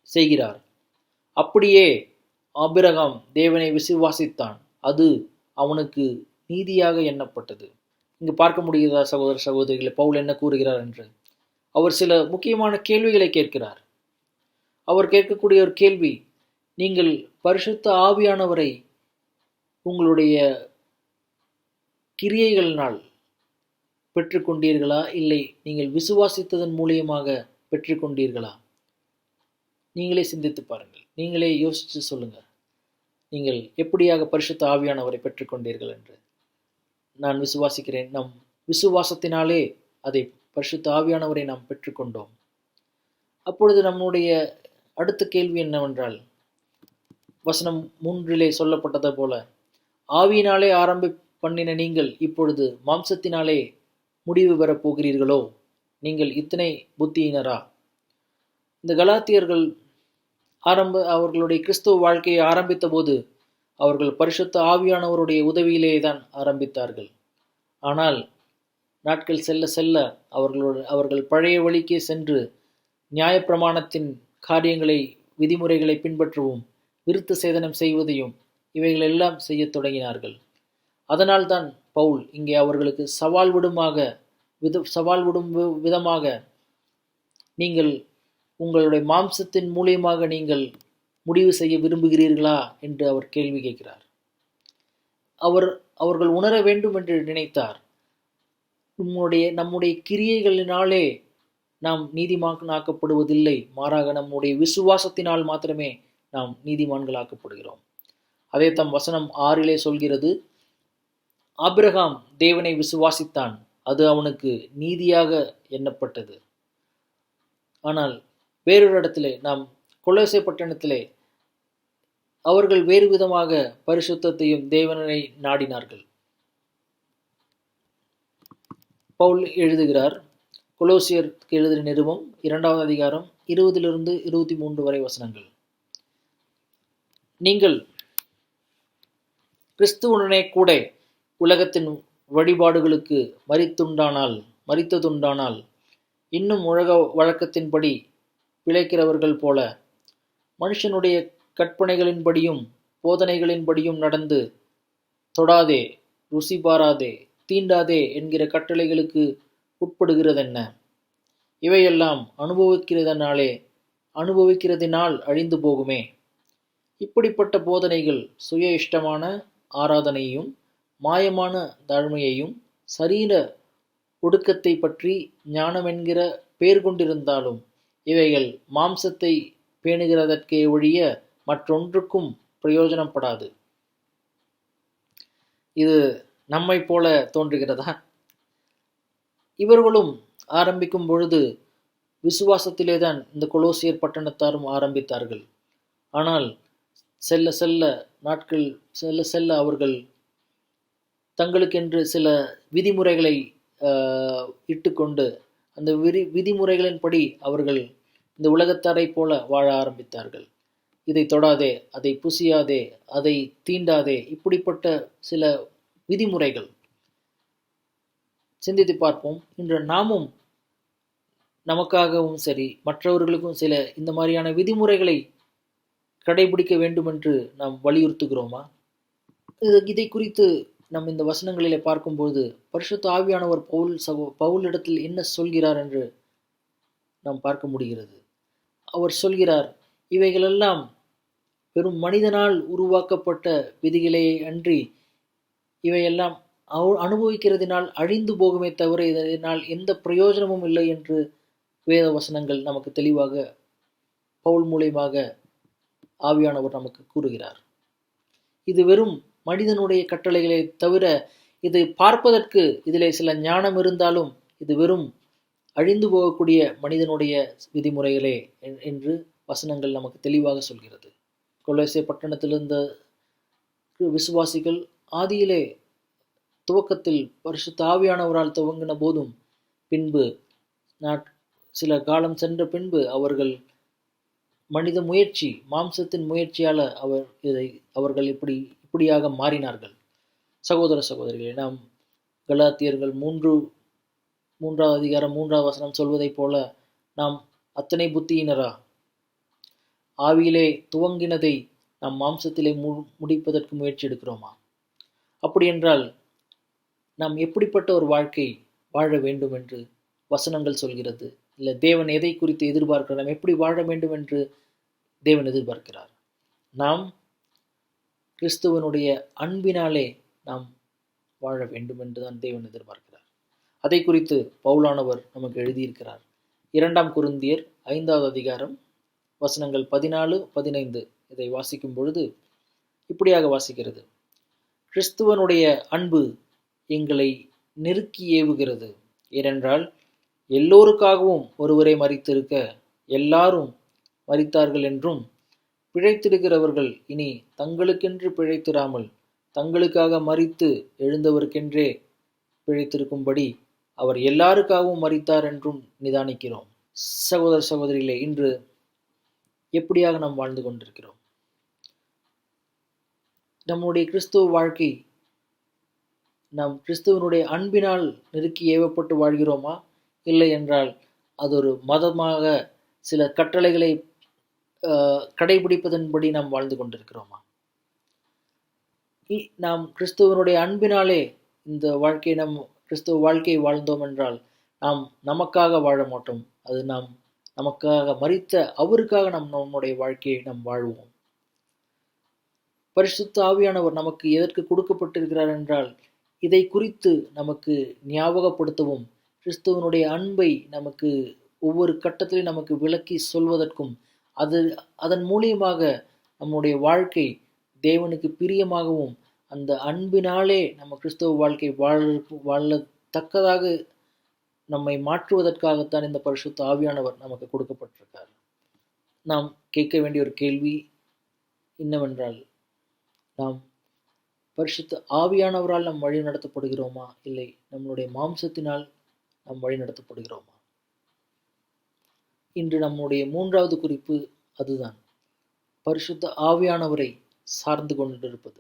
செய்கிறார்? அப்படியே ஆபிரகாம் தேவனை விசுவாசித்தான், அது அவனுக்கு நீதியாக எண்ணப்பட்டது. இங்கு பார்க்க முடிகிறதா சகோதர சகோதரிகளை, பவுல் என்ன கூறுகிறார் என்று? அவர் சில முக்கியமான கேள்விகளை கேட்கிறார். அவர் கேட்கக்கூடிய ஒரு கேள்வி, நீங்கள் பரிசுத்த ஆவியானவரை உங்களுடைய கிரியைகளினால் பெற்றுக்கொண்டீர்களா, இல்லை நீங்கள் விசுவாசித்ததன் மூலியமாக பெற்றுக்கொண்டீர்களா? நீங்களே சிந்தித்து பாருங்கள், நீங்களே யோசித்து சொல்லுங்கள், நீங்கள் எப்படியாக பரிசுத்த ஆவியானவரை பெற்றுக்கொண்டீர்கள் என்று. நான் விசுவாசிக்கிறேன், நம் விசுவாசத்தினாலே அதை பரிசுத்த ஆவியானவரை நாம் பெற்றுக்கொண்டோம். அப்பொழுது நம்முடைய அடுத்த கேள்வி என்னவென்றால், வசனம் 3 சொல்லப்பட்டது போல, ஆவியினாலே பண்ணின நீங்கள் இப்பொழுது மாம்சத்தினாலே முடிவு பெறப் போகிறீர்களோ? நீங்கள் இத்தனை புத்தியினரா? இந்த கலாத்தியர்கள் அவர்களுடைய கிறிஸ்துவ வாழ்க்கையை ஆரம்பித்த போது அவர்கள் பரிசுத்த ஆவியானவருடைய உதவியிலே தான் ஆரம்பித்தார்கள். ஆனால் நாட்கள் செல்ல செல்ல அவர்கள் பழைய வழிக்கே சென்று நியாயப்பிரமாணத்தின் காரியங்களை, விதிமுறைகளை பின்பற்றவும் விருத்த சேதனம் செய்வதையும் இவைகளெல்லாம் செய்ய தொடங்கினார்கள். அதனால்தான் பவுல் இங்கே அவர்களுக்கு சவால் விடும் விதமாக, நீங்கள் உங்களுடைய மாம்சத்தின் மூலியமாக நீங்கள் முடிவு செய்ய விரும்புகிறீர்களா என்று அவர் கேள்வி கேட்கிறார். அவர்கள் உணர வேண்டும் என்று நினைத்தார். நம்முடைய கிரியைகளினாலே நாம் நீதிமானாக்கப்படுவதில்லை, மாறாக நம்முடைய விசுவாசத்தினால் மாத்திரமே நாம் நீதிமான்களாக்கப்படுகிறோம். அதே தம் வசனம் 6 சொல்கிறது, ஆபிரகாம் தேவனை விசுவாசித்தான், அது அவனுக்கு நீதியாக எண்ணப்பட்டது. ஆனால் வேறொரு இடத்திலே, நாம் கொலோசை பட்டணத்திலே, அவர்கள் வேறு விதமாக பரிசுத்தத்தையும் தேவனை நாடினார்கள். பவுல் எழுதுகிறார், கொலோசியருக்கு எழுதின நிருபம் 2வது அதிகாரம் 20-23 வரை வசனங்கள். நீங்கள் கிறிஸ்துவுடனே கூட உலகத்தின் வழிபாடுகளுக்கு மரித்ததுண்டானால் இன்னும் உலக வழக்கத்தின்படி பிழைக்கிறவர்கள் போல மனுஷனுடைய கற்பனைகளின்படியும் போதனைகளின்படியும் நடந்து, தொடாதே, ருசி பாராதே, தீண்டாதே என்கிற கட்டளைகளுக்கு உட்படுகிறதென்ன? இவையெல்லாம் அனுபவிக்கிறதினால் அழிந்து போகுமே. இப்படிப்பட்ட போதனைகள் சுய இஷ்டமான ஆராதனையையும் மாயமான தாழ்மையையும் சரீர ஒடுக்கத்தை பற்றி ஞானம் என்கிற பெயர் கொண்டிருந்தாலும் இவைகள் மாம்சத்தை பேணுகிறதற்கே ஒழிய மற்றொன்றுக்கும் பிரயோஜனப்படாது. இது நம்மை போல தோன்றுகிறதா? இவர்களும் ஆரம்பிக்கும் பொழுது விசுவாசத்திலேதான் இந்த கொலோசியர் பட்டணத்தாரும் ஆரம்பித்தார்கள். ஆனால் செல்ல செல்ல நாட்கள் செல்ல செல்ல அவர்கள் தங்களுக்கென்று சில விதிமுறைகளை இட்டுக்கொண்டு அந்த விதிமுறைகளின்படி அவர்கள் இந்த உலகத்தாரை போல வாழ ஆரம்பித்தார்கள். இதை தொடாதே, அதை புசியாதே, அதை தீண்டாதே, இப்படிப்பட்ட சில விதிமுறைகள். சிந்தித்து பார்ப்போம். இன்று நாமும் நமக்காகவும் சரி மற்றவர்களுக்கும் சில இந்த மாதிரியான விதிமுறைகளை கடைபிடிக்க வேண்டும் என்று நாம் வலியுறுத்துகிறோமா? இதை குறித்து நம் இந்த வசனங்களிலே பார்க்கும்போது பரிசுத்த ஆவியானவர் பவுலிடத்தில் என்ன சொல்கிறார் என்று நாம் பார்க்க முடிகிறது. அவர் சொல்கிறார், இவைகளெல்லாம் வெறும் மனிதனால் உருவாக்கப்பட்ட விதிகளே அன்றி இவையெல்லாம் அனுபவிக்கிறதினால் அழிந்து போகுமே தவிர இதனால் எந்த பிரயோஜனமும் இல்லை என்று வேத வசனங்கள் நமக்கு தெளிவாக பவுல் மூலமாக ஆவியானவர் நமக்கு கூறுகிறார். இது வெறும் மனிதனுடைய கட்டளைகளை தவிர, இது பார்ப்பதற்கு இதிலே சில ஞானம் இருந்தாலும் இது வெறும் அழிந்து போகக்கூடிய மனிதனுடைய விதிமுறைகளே என்று வசனங்கள் நமக்கு தெளிவாக சொல்கிறது. கொலோசே பட்டணத்தில் இருந்த விசுவாசிகள் ஆதியிலே துவக்கத்தில் பரிசுத்த ஆவியானவரால் துவங்கின போதும் பின்பு சில காலம் சென்ற பின்பு அவர்கள் மனித முயற்சி, மாம்சத்தின் முயற்சியால் அவர்கள் இப்படியாக மாறினார்கள். சகோதர சகோதரிகளே, நாம் கலாத்தியர்கள் 3வது அதிகாரம் 3வது வசனம் சொல்வதைப் போல நாம் அத்தனை புத்தியினரா? ஆவியிலே துவங்கினதை நாம் மாம்சத்திலே முடிப்பதற்கு முயற்சி எடுக்கிறோமா? அப்படி என்றால் நாம் எப்படிப்பட்ட ஒரு வாழ்க்கை வாழ வேண்டும் என்று வசனங்கள் சொல்கிறது? இல்லை தேவன் எதை குறித்து எதிர்பார்க்கிறார்? நாம் எப்படி வாழ வேண்டும் என்று தேவன் எதிர்பார்க்கிறார்? நாம் கிறிஸ்துவனுடைய அன்பினாலே நாம் வாழ வேண்டும் என்றுதான் தேவன் எதிர்பார்க்கிறார். அதை குறித்து பவுலானவர் நமக்கு எழுதியிருக்கிறார். 2 கொரிந்தியர் 5வது அதிகாரம் வசனங்கள் 14-15 இதை வாசிக்கும் பொழுது இப்படியாக வாசிக்கிறது. கிறிஸ்துவனுடைய அன்பு எங்களை நெருக்கி ஏவுகிறது. ஏனென்றால் எல்லோருக்காகவும் ஒருவரை மரித்திருக்க எல்லாரும் மரித்தார்கள் என்றும், பிழைத்திருக்கிறவர்கள் இனி தங்களுக்கென்று பிழைத்திராமல் தங்களுக்காக மரித்து எழுந்தவருக்கென்றே பிழைத்திருக்கும்படி அவர் எல்லாருக்காகவும் மரித்தார் என்றும் நிதானிக்கிறோம். சகோதர சகோதரிகளே, இன்று எப்படியாக நாம் வாழ்ந்து கொண்டிருக்கிறோம்? நம்முடைய கிறிஸ்துவ வாழ்க்கை நாம் கிறிஸ்துவனுடைய அன்பினால் நெருக்கி ஏவப்பட்டு வாழ்கிறோமா? இல்லை என்றால் அது ஒரு மதமாக சில கட்டளைகளை கடைபிடிப்பதன்படி நாம் வாழ்ந்து கொண்டிருக்கிறோமா? நாம் கிறிஸ்துவனுடைய அன்பினாலே இந்த வாழ்க்கையை கிறிஸ்துவ வாழ்க்கையை வாழ்ந்தோம் என்றால் நாம் நமக்காக வாழ மாட்டோம். அது நாம் நமக்காக மரித்த அவருக்காக நம்முடைய வாழ்க்கையை நாம் வாழ்வோம். பரிசுத்த ஆவியானவர் நமக்கு எதற்கு கொடுக்கப்பட்டிருக்கிறார் என்றால் இதை குறித்து நமக்கு ஞாபகப்படுத்தவும், கிறிஸ்துவனுடைய அன்பை நமக்கு ஒவ்வொரு கட்டத்திலும் நமக்கு விளக்கி சொல்வதற்கும், அதன் மூலியமாக நம்முடைய வாழ்க்கை தேவனுக்கு பிரியமாகவும் அந்த அன்பினாலே நம்ம கிறிஸ்துவ வாழ்க்கை வாழத்தக்கதாக நம்மை மாற்றுவதற்காகத்தான் இந்த பரிசுத்த ஆவியானவர் நமக்கு கொடுக்கப்பட்டிருக்கார். நாம் கேட்க வேண்டிய ஒரு கேள்வி என்னவென்றால், நாம் பரிசுத்த ஆவியானவரால் நாம் வழி நடத்தப்படுகிறோமா, இல்லை நம்மளுடைய மாம்சத்தினால் நாம் வழி நடத்தப்படுகிறோமா? இன்று நம்முடைய 3வது குறிப்பு அதுதான், பரிசுத்த ஆவியானவரை சார்ந்து கொண்டிருப்பது.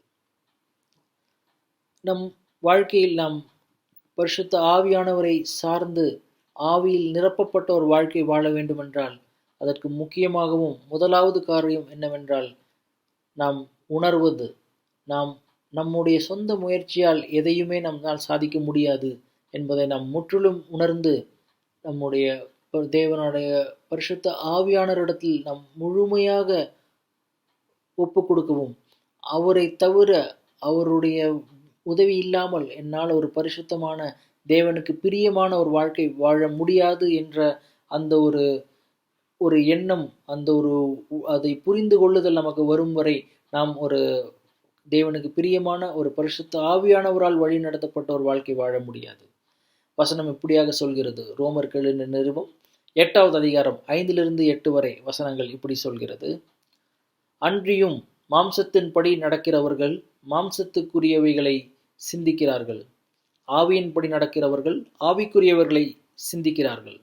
நம் வாழ்க்கையில் நாம் பரிசுத்த ஆவியானவரை சார்ந்து ஆவியில் நிரப்பப்பட்ட ஒரு வாழ்க்கை வாழ வேண்டுமென்றால் அதற்கு முக்கியமாகவும் முதலாவது காரியம் என்னவென்றால், நாம் உணர்வது, நாம் நம்முடைய சொந்த முயற்சியால் எதையுமே நம்மால் சாதிக்க முடியாது என்பதை நாம் முற்றிலும் உணர்ந்து நம்முடைய தேவனுடைய பரிசுத்த ஆவியானவரிடத்தில் நாம் முழுமையாக ஒப்பு கொடுக்கவும், அவரை தவிர அவருடைய உதவி இல்லாமல் என்னால் ஒரு பரிசுத்தமான தேவனுக்கு பிரியமான ஒரு வாழ்க்கை வாழ முடியாது என்ற அந்த ஒரு எண்ணம், அந்த அதை புரிந்து கொள்ளுதல் நமக்கு வரும் வரை நாம் ஒரு தேவனுக்கு பிரியமான ஒரு பரிசுத்த ஆவியானவரால் வழி நடத்தப்பட்ட ஒரு வாழ்க்கை வாழ முடியாது. வசனம் இப்படியாக சொல்கிறது. ரோமருக்கு எழுதின நிருபம் 8வது அதிகாரம் 5-8 வரை வசனங்கள் இப்படி சொல்கிறது. அன்றியும் மாம்சத்தின்படி நடக்கிறவர்கள் மாம்சத்துக்குரியவைகளை சிந்திக்கிறார்கள், ஆவியின்படி நடக்கிறவர்கள் ஆவிக்குரியவர்களை சிந்திக்கிறார்கள்.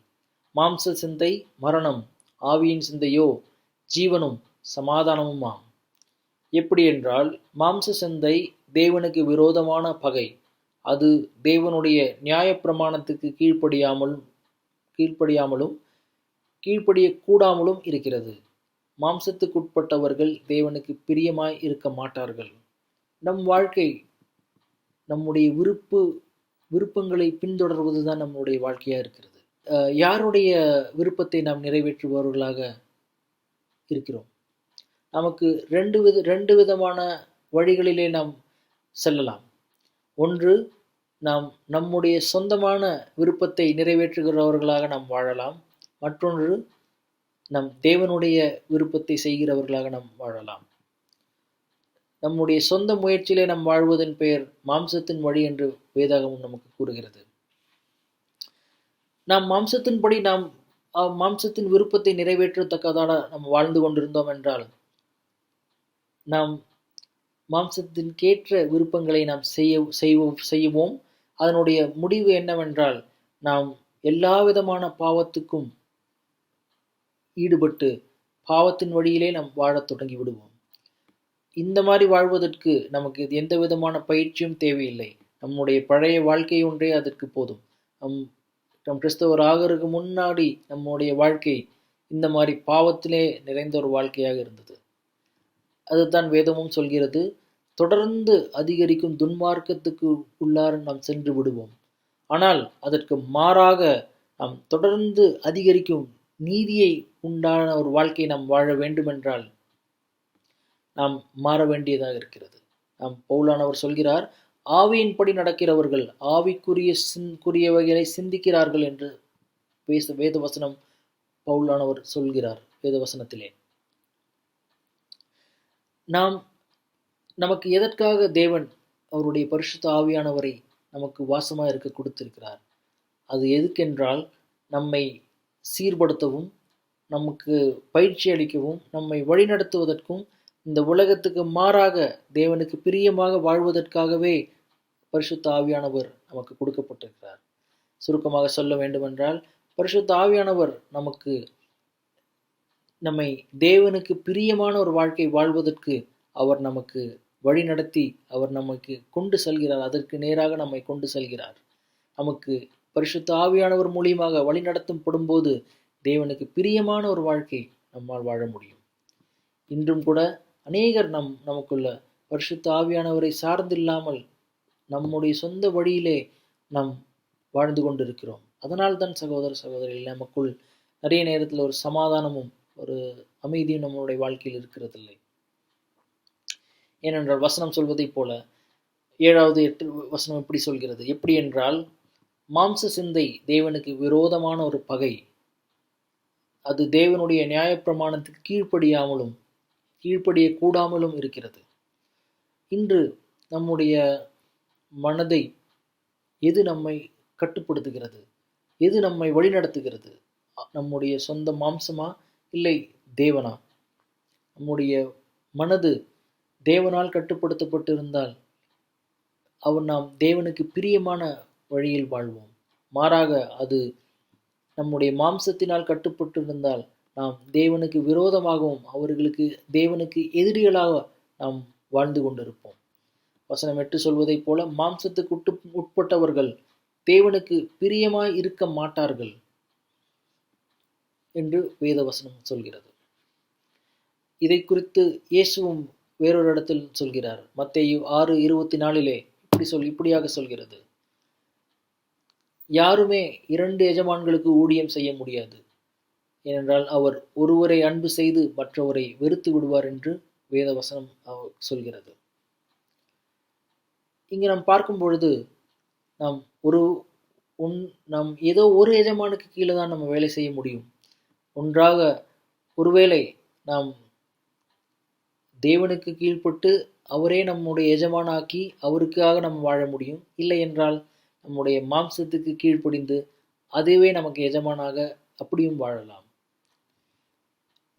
மாம்ச சிந்தை மரணம், ஆவியின் சிந்தையோ ஜீவனும் சமாதானமுமாம். எப்படி என்றால், மாம்ச சிந்தை தேவனுக்கு விரோதமான பகை. அது தேவனுடைய நியாயப்பிரமாணத்துக்கு கீழ்ப்படியாமலும் கீழ்ப்படியக்கூடாமலும் இருக்கிறது. மாம்சத்துக்குட்பட்டவர்கள் தேவனுக்கு பிரியமாய் இருக்க மாட்டார்கள். நம் வாழ்க்கை நம்முடைய விருப்பங்களை பின்தொடர்வதுதான் நம்முடைய வாழ்க்கையா இருக்கிறது. யாருடைய விருப்பத்தை நாம் நிறைவேற்றுபவர்களாக இருக்கிறோம்? நமக்கு ரெண்டு விதமான வழிகளிலே நாம் செல்லலாம். ஒன்று, நாம் நம்முடைய சொந்தமான விருப்பத்தை நிறைவேற்றுகிறவர்களாக நாம் வாழலாம். மற்றொன்று, நம் தேவனுடைய விருப்பத்தை செய்கிறவர்களாக நாம் வாழலாம். நம்முடைய சொந்த முயற்சியிலே நாம் வாழ்வதன் பெயர் மாம்சத்தின் வழி என்று வேதாகமம் நமக்கு கூறுகிறது. நாம் மாம்சத்தின்படி மாம்சத்தின் விருப்பத்தை நிறைவேற்றத்தக்கதாக நாம் வாழ்ந்து கொண்டிருந்தோம் என்றால், நாம் மாம்சத்திற்கேற்ற விருப்பங்களை நாம் செய்வோம். அதனுடைய முடிவு என்னவென்றால், நாம் எல்லா விதமான பாவத்துக்கும் ஈடுபட்டு பாவத்தின் வழியிலே நாம் வாழத் தொடங்கி விடுவோம். இந்த மாதிரி வாழ்வதற்கு நமக்கு எந்த விதமான பயிற்சியும் தேவையில்லை. நம்முடைய பழைய வாழ்க்கை ஒன்றே அதற்கு போதும். நம் கிறிஸ்தவர் ஆகிறதுக்கு முன்னாடி நம்முடைய வாழ்க்கை இந்த மாதிரி பாவத்திலே நிறைந்த ஒரு வாழ்க்கையாக இருந்தது. அதுதான் வேதமும் சொல்கிறது. தொடர்ந்து அதிகரிக்கும் துன்மார்க்கத்துக்கு உள்ளார நாம் சென்று விடுவோம். ஆனால் அதற்கு மாறாக நாம் தொடர்ந்து அதிகரிக்கும் நீதியை உண்டான ஒரு வாழ்க்கை நாம் வாழ வேண்டுமென்றால் நாம் மாற வேண்டியதாக இருக்கிறது. பவுலானவர் சொல்கிறார், ஆவியின்படி நடக்கிறவர்கள் ஆவிக்குரியவைகளை சிந்திக்கிறார்கள் என்று வேதவசனம் பவுலானவர் சொல்கிறார். வேதவசனத்திலே நமக்கு எதற்காக தேவன் அவருடைய பரிசுத்த ஆவியானவரை நமக்கு வாசமாக இருக்க கொடுத்திருக்கிறார்? அது எதுக்கென்றால், நம்மை சீர்படுத்தவும், நமக்கு பயிற்சி அளிக்கவும், நம்மை வழிநடத்துவதற்கும், இந்த உலகத்துக்கு மாறாக தேவனுக்கு பிரியமாக வாழ்வதற்காகவே பரிசுத்த ஆவியானவர் நமக்கு கொடுக்கப்பட்டிருக்கிறார். சுருக்கமாக சொல்ல வேண்டுமென்றால், பரிசுத்த ஆவியானவர் நம்மை தேவனுக்கு பிரியமான ஒரு வாழ்க்கை வாழ்வதற்கு அவர் நமக்கு வழி நடத்தி அவர் நமக்கு கொண்டு செல்கிறார். அதற்கு நேராக நம்மை கொண்டு செல்கிறார். நமக்கு பரிசுத்த ஆவியானவர் மூலியமாக வழி நடத்தப்படும் போது தேவனுக்கு பிரியமான ஒரு வாழ்க்கை நம்மால் வாழ முடியும். இன்றும் கூட அநேகர் நமக்குள்ள பரிசுத்த ஆவியானவரை சார்ந்தில்லாமல் நம்முடைய சொந்த வழியிலே நாம் வாழ்ந்து கொண்டிருக்கிறோம். அதனால் தான் சகோதர சகோதரிகள், நமக்குள் நிறைய நேரத்தில் ஒரு சமாதானமும் ஒரு அமைதியும் நம்மளுடைய வாழ்க்கையில் இருக்கிறதில்லை. ஏனென்றால் வசனம் சொல்வதைப் போல 7வது 8 வசனம் எப்படி சொல்கிறது? எப்படி என்றால், மாம்ச சிந்தை தேவனுக்கு விரோதமான ஒரு பகை. அது தேவனுடைய நியாயப்பிரமாணத்துக்கு கீழ்ப்படியக்கூடாமலும் இருக்கிறது. இன்று நம்முடைய மனதை எது நம்மை கட்டுப்படுத்துகிறது? எது நம்மை வழிநடத்துகிறது? நம்முடைய சொந்த மாம்சமா இல்லை தேவனா? நம்முடைய மனது தேவனால் கட்டுப்படுத்தப்பட்டிருந்தால் நாம் தேவனுக்கு பிரியமான வழியில் வாழ்வோம். மாறாக அது நம்முடைய மாம்சத்தினால் கட்டுப்பட்டிருந்தால் நாம் தேவனுக்கு விரோதமாகவும் தேவனுக்கு எதிரிகளாக நாம் வாழ்ந்து கொண்டிருப்போம். வசனம் 8 சொல்வதைப் போல, மாம்சத்துக்கு உட்பட்டவர்கள் தேவனுக்கு பிரியமாய் இருக்க மாட்டார்கள் என்று வேதவசனம் சொல்கிறது. இதை குறித்து இயேசுவும் வேறொரு இடத்தில் சொல்கிறார். மத்தேயு 6:24 இப்படியாக சொல்கிறது, யாருமே 2 எஜமான்களுக்கு ஊழியம் செய்ய முடியாது. ஏனென்றால் அவர் ஒருவரை அன்பு செய்து மற்றவரை வெறுத்து விடுவார் என்று வேதவசனம் சொல்கிறது. இங்கு நாம் பார்க்கும் பொழுது நாம் நம் ஏதோ ஒரு எஜமானுக்கு கீழே தான் நம்ம வேலை செய்ய முடியும். ஒன்றாக ஒருவேளை நாம் தேவனுக்கு கீழ்ப்பட்டு அவரே நம்முடைய எஜமானாக்கி அவருக்காக நம்ம வாழ முடியும். இல்லை என்றால் நம்முடைய மாம்சத்துக்கு கீழ்ப்படிந்து அதுவே நமக்கு எஜமானாக அப்படியும் வாழலாம்.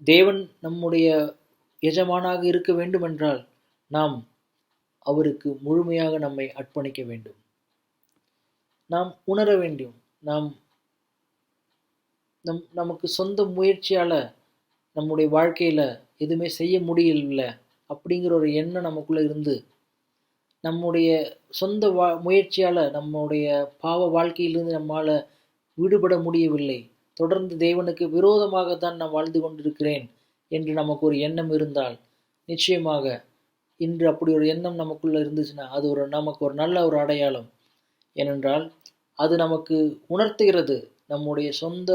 தேவன் நம்முடைய எஜமானாக இருக்க வேண்டுமென்றால் நாம் அவருக்கு முழுமையாக நம்மை அர்ப்பணிக்க வேண்டும். நாம் உணர வேண்டும், நமக்கு சொந்த முயற்சியால நம்முடைய வாழ்க்கையில எதுவுமே செய்ய முடியல அப்படிங்கிற ஒரு எண்ணம் நமக்குள்ள இருந்து நம்முடைய சொந்த முயற்சியால நம்முடைய பாவ வாழ்க்கையிலிருந்து நம்மால விடுபட முடியவில்லை, தொடர்ந்து தேவனுக்கு விரோதமாகத்தான் நான் வாழ்ந்து கொண்டிருக்கிறேன் என்று நமக்கு ஒரு எண்ணம் இருந்தால், நிச்சயமாக இன்று அப்படி ஒரு எண்ணம் நமக்குள்ள இருந்துச்சுன்னா அது நமக்கு ஒரு நல்ல ஒரு அடையாளம். ஏனென்றால் அது நமக்கு உணர்த்துகிறது நம்முடைய சொந்த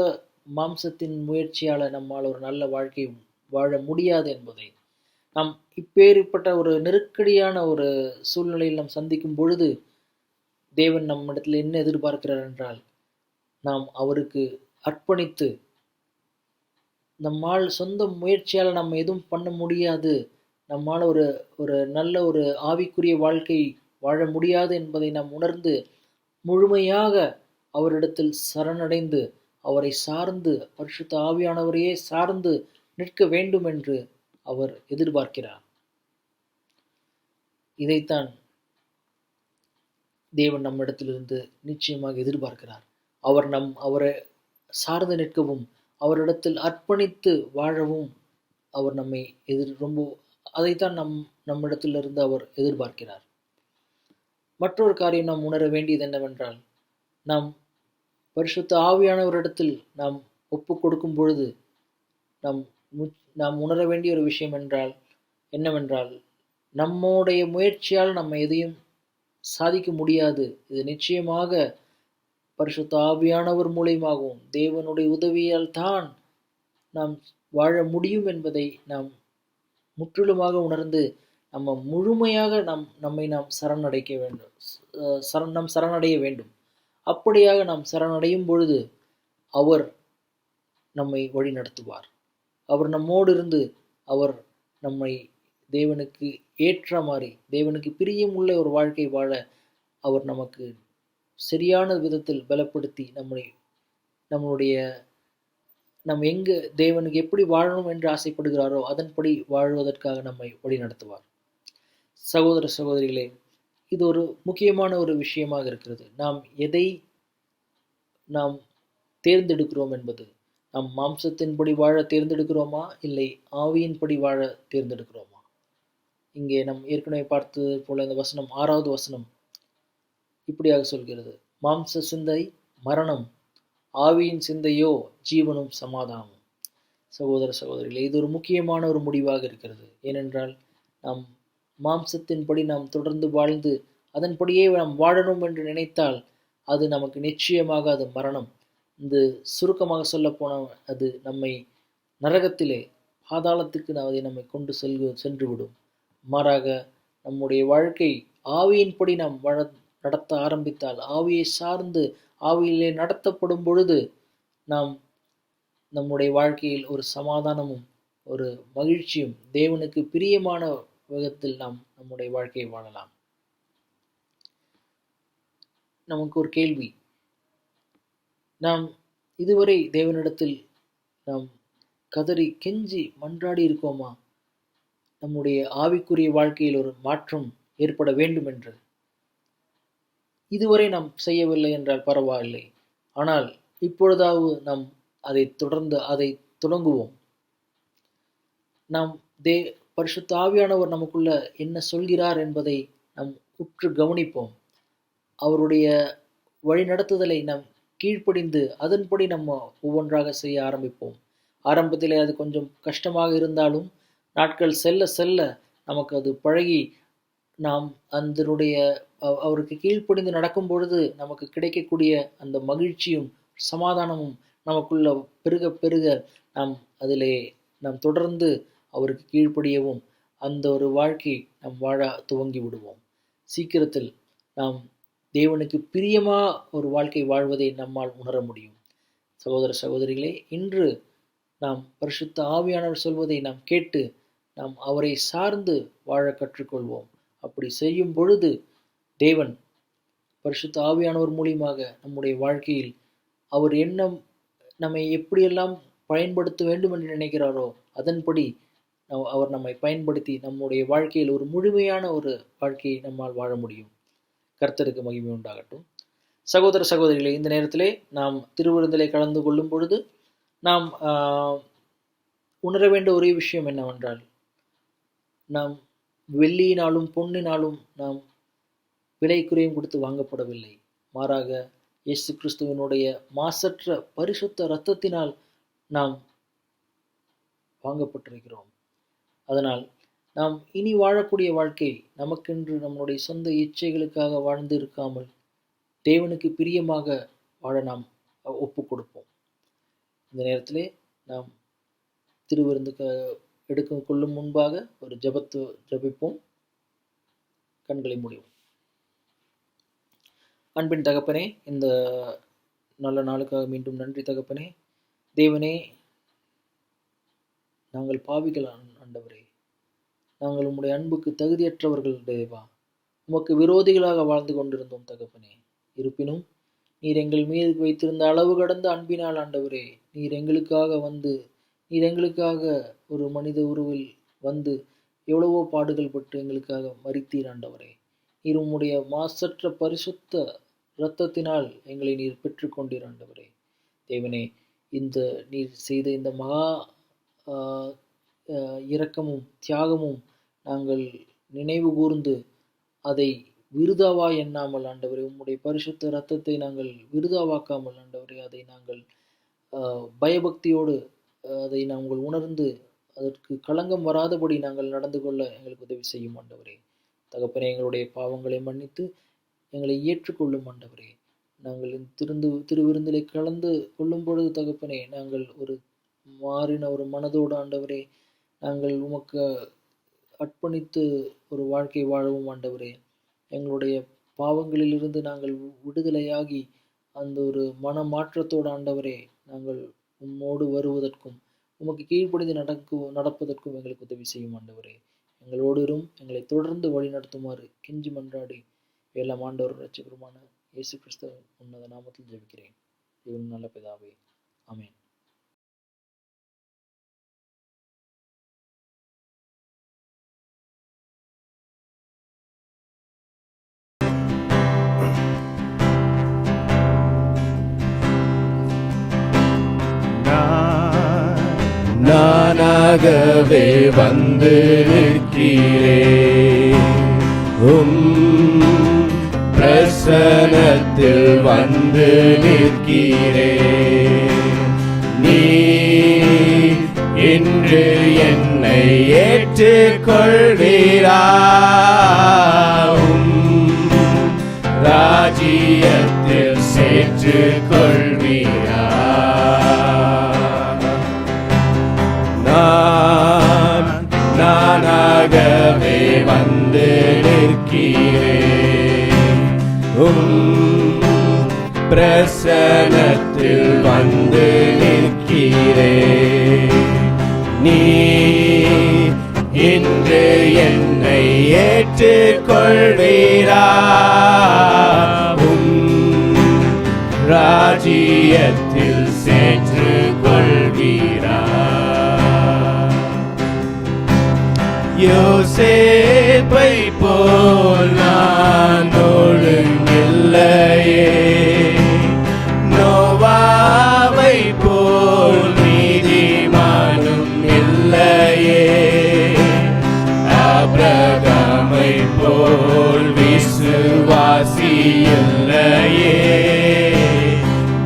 மாம்சத்தின் முயற்சியால நம்மால் ஒரு நல்ல வாழ்க்கை வாழ முடியாது என்பதை. நாம் இப்பேற்பட்ட ஒரு நெருக்கடியான ஒரு சூழ்நிலையில் நாம் சந்திக்கும் பொழுது தேவன் நம்மிடத்தில் என்ன எதிர்பார்க்கிறார் என்றால், நாம் அவருக்கு அர்ப்பணித்து நம்மால் சொந்த முயற்சியால் நம்ம எதுவும் பண்ண முடியாது, நம்மால் ஒரு நல்ல ஒரு ஆவிக்குரிய வாழ்க்கை வாழ முடியாது என்பதை நாம் உணர்ந்து முழுமையாக அவரிடத்தில் சரணடைந்து அவரை சார்ந்து பரிசுத்த ஆவியானவரையே சார்ந்து நிற்க வேண்டும் என்று அவர் எதிர்பார்க்கிறார். இதைத்தான் தேவன் நம்மிடத்திலிருந்து நிச்சயமாக எதிர்பார்க்கிறார். அவரை சார்ந்து நிற்கவும் அவரிடத்தில் அர்ப்பணித்து வாழவும் அவர் நம்மை அதைத்தான் நம்மிடத்திலிருந்து அவர் எதிர்பார்க்கிறார். மற்றொரு காரியம் நாம் உணர வேண்டியது என்னவென்றால், நாம் பரிசுத்த ஆவியானவரிடத்தில் நாம் ஒப்பு கொடுக்கும் பொழுது நாம் உணர வேண்டிய ஒரு விஷயம் என்னவென்றால், நம்முடைய முயற்சியால் நம்ம எதையும் சாதிக்க முடியாது. இது நிச்சயமாக பரிசுத்த ஆவியானவர் மூலமாகவும் தேவனுடைய உதவியால் தான் நாம் வாழ முடியும் என்பதை நாம் முற்றிலுமாக உணர்ந்து நம்ம முழுமையாக நம்மை சரணடைய வேண்டும். அப்படியாக நாம் சரணடையும் பொழுது அவர் நம்மை வழி நடத்துவார். அவர் நம்மோடு இருந்து அவர் நம்மை தேவனுக்கு ஏற்ற மாதிரி தேவனுக்கு பிரியமுள்ள ஒரு வாழ்க்கை வாழ அவர் நமக்கு சரியான விதத்தில் பலப்படுத்தி நம்ம எங்கு தேவனுக்கு எப்படி வாழணும் என்று ஆசைப்படுகிறாரோ அதன்படி வாழ்வதற்காக நம்மை வழி நடத்துவார். சகோதர சகோதரிகளே, இது ஒரு முக்கியமான ஒரு விஷயமாக இருக்கிறது. எதை நாம் தேர்ந்தெடுக்கிறோம் என்பது, நாம் மாம்சத்தின்படி வாழ தேர்ந்தெடுக்கிறோமா இல்லை ஆவியின்படி வாழ தேர்ந்தெடுக்கிறோமா? இங்கே நாம் ஏற்கனவே பார்த்தது போல இந்த வசனம் 6வது வசனம் இப்படியாக சொல்கிறது, மாம்ச சிந்தை மரணம், ஆவியின் சிந்தையோ ஜீவனும் சமாதானமும். சகோதர சகோதரிகளே, இது ஒரு முக்கியமான ஒரு முடிவாக இருக்கிறது. ஏனென்றால் நாம் மாம்சத்தின்படி நாம் தொடர்ந்து வாழ்ந்து அதன்படியே நாம் வாழணும் என்று நினைத்தால் அது நமக்கு நிச்சயமாக அது மரணம். இந்த சுருக்கமாக சொல்ல போனால் அது நம்மை நரகத்திலே பாதாளத்துக்கு அதை நம்மை கொண்டு சென்றுவிடும். மாறாக நம்முடைய வாழ்க்கை ஆவியின்படி நாம் நடத்த ஆரம்பித்தால், ஆவியை சார்ந்து ஆவியிலே நடத்தப்படும் பொழுது நாம் நம்முடைய வாழ்க்கையில் ஒரு சமாதானமும் ஒரு மகிழ்ச்சியும் தேவனுக்கு பிரியமான விதத்தில் நாம் நம்முடைய வாழ்க்கையை வாழலாம். நமக்கு ஒரு கேள்வி, நாம் இதுவரை தேவனிடத்தில் நாம் கதறி கெஞ்சி மன்றாடி இருக்கோமா? நம்முடைய ஆவிக்குரிய வாழ்க்கையில் ஒரு மாற்றம் ஏற்பட வேண்டும் என்று. இதுவரை நாம் செய்யவில்லை என்றால் பரவாயில்லை, ஆனால் இப்பொழுதாவது நாம் அதை தொடங்குவோம். நாம் பரிசுத்த ஆவியானவர் நமக்குள்ள என்ன சொல்கிறார் என்பதை நாம் உற்று கவனிப்போம். அவருடைய வழி நடத்துதலை நாம் கீழ்ப்படிந்து அதன்படி நம்ம ஒவ்வொன்றாக செய்ய ஆரம்பிப்போம். ஆரம்பத்திலே அது கொஞ்சம் கஷ்டமாக இருந்தாலும் நாட்கள் செல்ல செல்ல நமக்கு அது பழகி நாம் அவருக்கு கீழ்ப்படிந்து நடக்கும் பொழுது நமக்கு கிடைக்கக்கூடிய அந்த மகிழ்ச்சியும் சமாதானமும் நமக்குள்ள பெருக பெருக நாம் தொடர்ந்து அவருக்கு கீழ்ப்படியவும் அந்த ஒரு வாழ்க்கை நாம் வாழ துவங்கி விடுவோம். சீக்கிரத்தில் நாம் தேவனுக்கு பிரியமா ஒரு வாழ்க்கை வாழ்வதை நம்மால் உணர முடியும். சகோதர சகோதரிகளே, இன்று நாம் பரிசுத்த ஆவியானவர் சொல்வதை நாம் கேட்டு நாம் அவரை சார்ந்து வாழ கற்றுக்கொள்வோம். அப்படி செய்யும் பொழுது தேவன் பரிசுத்த ஆவியானவர் மூலியமாக நம்முடைய வாழ்க்கையில் அவர் எண்ணம் நம்மை எப்படியெல்லாம் பயன்படுத்த வேண்டும் என்று நினைக்கிறாரோ அதன்படி அவர் நம்மை பயன்படுத்தி நம்முடைய வாழ்க்கையில் ஒரு முழுமையான ஒரு வாழ்க்கையை நம்மால் வாழ முடியும். கர்த்தருக்கு மகிமை உண்டாகட்டும். சகோதர சகோதரிகளே, இந்த நேரத்திலே நாம் திருவிருந்திலே கலந்து கொள்ளும் பொழுது நாம் உணர வேண்டிய ஒரே விஷயம் என்னவென்றால், நாம் வெள்ளியினாலும் பொன்னினாலும் நாம் விலை குறையும் கொடுத்து வாங்கப்படவில்லை. மாறாக இயேசு கிறிஸ்துவனுடைய மாசற்ற பரிசுத்த இரத்தத்தினால் நாம் வாங்கப்பட்டிருக்கிறோம். அதனால் நாம் இனி வாழக்கூடிய வாழ்க்கை நமக்கென்று நம்முடைய சொந்த இச்சைகளுக்காக வாழ்ந்து இருக்காமல் தேவனுக்கு பிரியமாக வாழ நாம் ஒப்பு கொடுப்போம். இந்த நேரத்திலே நாம் திருவிருந்து எடுக்க கொள்ளும் முன்பாக ஒரு ஜெபிப்போம். கண்களை மூடுவோம். அன்பின் தகப்பனே, இந்த நல்ல நாளுக்காக மீண்டும் நன்றி தகப்பனே. தேவனே, நாங்கள் பாவிகள் ஆண்டவரே, நாங்கள் உம்முடைய அன்புக்கு தகுதியற்றவர்கள் தேவா, உமக்கு விரோதிகளாக வாழ்ந்து கொண்டிருந்தோம் தகப்பனே. இருப்பினும் நீர் எங்கள் மீது வைத்திருந்த அளவு கடந்த அன்பினால் ஆண்டவரே, நீர் எங்களுக்காக ஒரு மனித உருவில் வந்து எவ்வளவோ பாடுகள் பட்டு எங்களுக்காக மரித்தீர் ஆண்டவரே. நீர் உம்முடைய மாசற்ற பரிசுத்த இரத்தத்தினால் எங்களை நீர் பெற்றுக்கொண்டீர் ஆண்டவரே. தேவனே, இந்த நீர் செய்த இந்த மகா இரக்கமும் தியாகமும் நாங்கள் நினைவு கூர்ந்து அதை விருதாவா எண்ணாமல் ஆண்டவரே, உம்முடைய பரிசுத்த இரத்தத்தை நாங்கள் விருதாவாக்காமல் ஆண்டவரே, அதை நாங்கள் பயபக்தியோடு அதை நாங்கள் உணர்ந்து அதற்கு களங்கம் வராதபடி நாங்கள் நடந்து கொள்ள எங்களுக்கு உதவி செய்யும் ஆண்டவரே. தகப்பனே, எங்களுடைய பாவங்களை மன்னித்து எங்களை ஏற்றுக்கொள்ளும் ஆண்டவரே. நாங்கள் திருவிருந்திலே கலந்து கொள்ளும் பொழுது தகப்பனே, நாங்கள் ஒரு மாறின ஒரு மனதோடு ஆண்டவரே நாங்கள் உமக்கு அர்ப்பணித்து ஒரு வாழ்க்கை வாழவும் ஆண்டவரே. எங்களுடைய பாவங்களிலிருந்து நாங்கள் விடுதலையாகி அந்த ஒரு மன மாற்றத்தோடு ஆண்டவரே நாங்கள் உம்மோடு வருவதற்கும் உமக்கு கீழ்ப்படிந்து நடப்பதற்கும் எங்களுக்கு உதவி செய்யும் ஆண்டவரே. எங்களோடு எங்களை தொடர்ந்து வழி நடத்துமாறு கெஞ்சி மன்றாடி எல்லாம் ஆண்டவர் இரட்சகருமான இயேசு கிறிஸ்து உன்னத நாமத்தில் ஜெபிக்கிறேன். இவன் நல்ல பிதாவே, ஆமென். நானாகவே வந்து நிற்கிறேன், பிரசனத்தில் வந்து நிற்கிறேன். நீ இன்று என்னை ஏற்றுக்கொள்வீரா? ராஜ்யத்தில் சேர்த்துக்கொள்வீரா? நானாகவே வந்து நிற்கிறேன், பிரசனத்தில் வந்து நிற்கிறேன். நீ இன்று என்னை ஏற்றுக்கொள்வீரா? ராஜ்யத்தில் சேர்த்துக்கொள்வீரா? யோசேப்பை போல் நான் ஒழுங்கில்லையே, நோவாவை போல் நீதிமானும் இல்லையே, ஆபிரகாமை போல் விசுவாசி இல்லையே,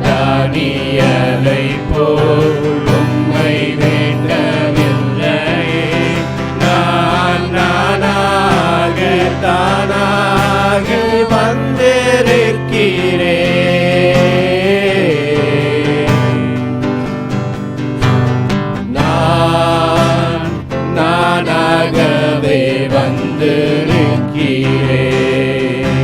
தானியேலை போல் உம்மை வேண்டவில்லையே. தானாக வந்திருக்கிறேன். நானாகவே வந்து நிற்கிறேன்,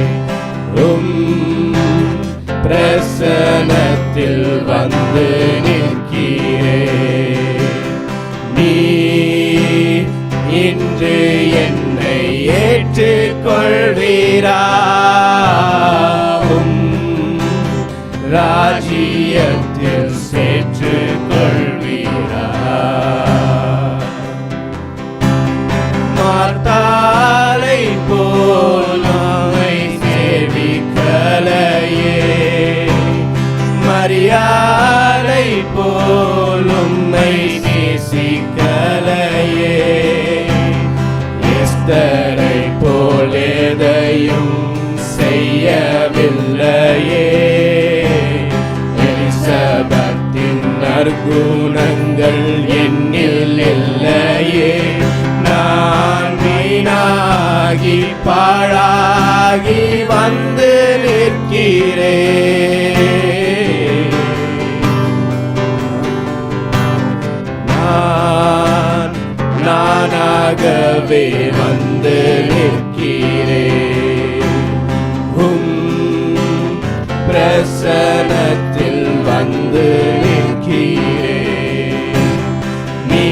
ஏற்றுக்கொள்வீராவும் ராஜ்யத்தில் சேர்த்துக்கொள்வீரா. மார்த்தாளை போல் நம்மை சேவிக்கலையே, மரியாதை போல் உம்மை நேசிக்கலையே, எஸ்தரை போல் எதையும் செய்யவில்லையே, எலிசபெத்தின் நற்குணங்கள் என்னில் இல்லையே, நான் வீணாகி பாழாகி வந்து நிற்கிறேன். நானாகவே வந்து நிற்கிறேன். பிரசனத்தில் வந்து நிற்கிறேன். நீ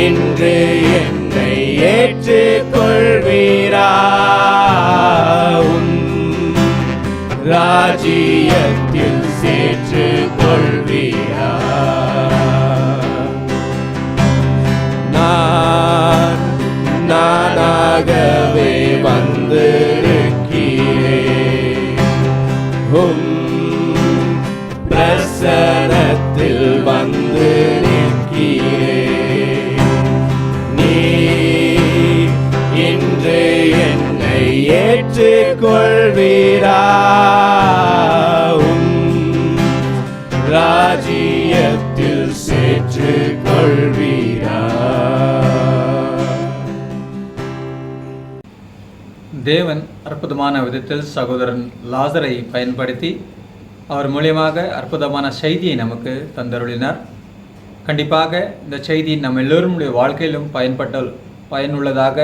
இன்று என்னை ஏற்றுக்கொள்வீரா, ராஜ்யத்தில் சேர்த்துக்கொள்வீரா. நானாகவே வந்து நிற்கிறேன். பிரசனத்தில் வந்து நிற்கிறேன். நீ இன்று என்னை ஏற்றுக்கொள்வீரா, ராஜ்யத்தில் சேர்த்துக்கொள்வீரா. தேவன் அற்புதமான விதத்தில் சகோதரன் லாசரை பயன்படுத்தி அவர் மூலியமாக அற்புதமான செய்தியை நமக்கு தந்தருளினார். கண்டிப்பாக இந்த செய்தி நம்ம எல்லோருடைய வாழ்க்கையிலும் பயனுள்ளதாக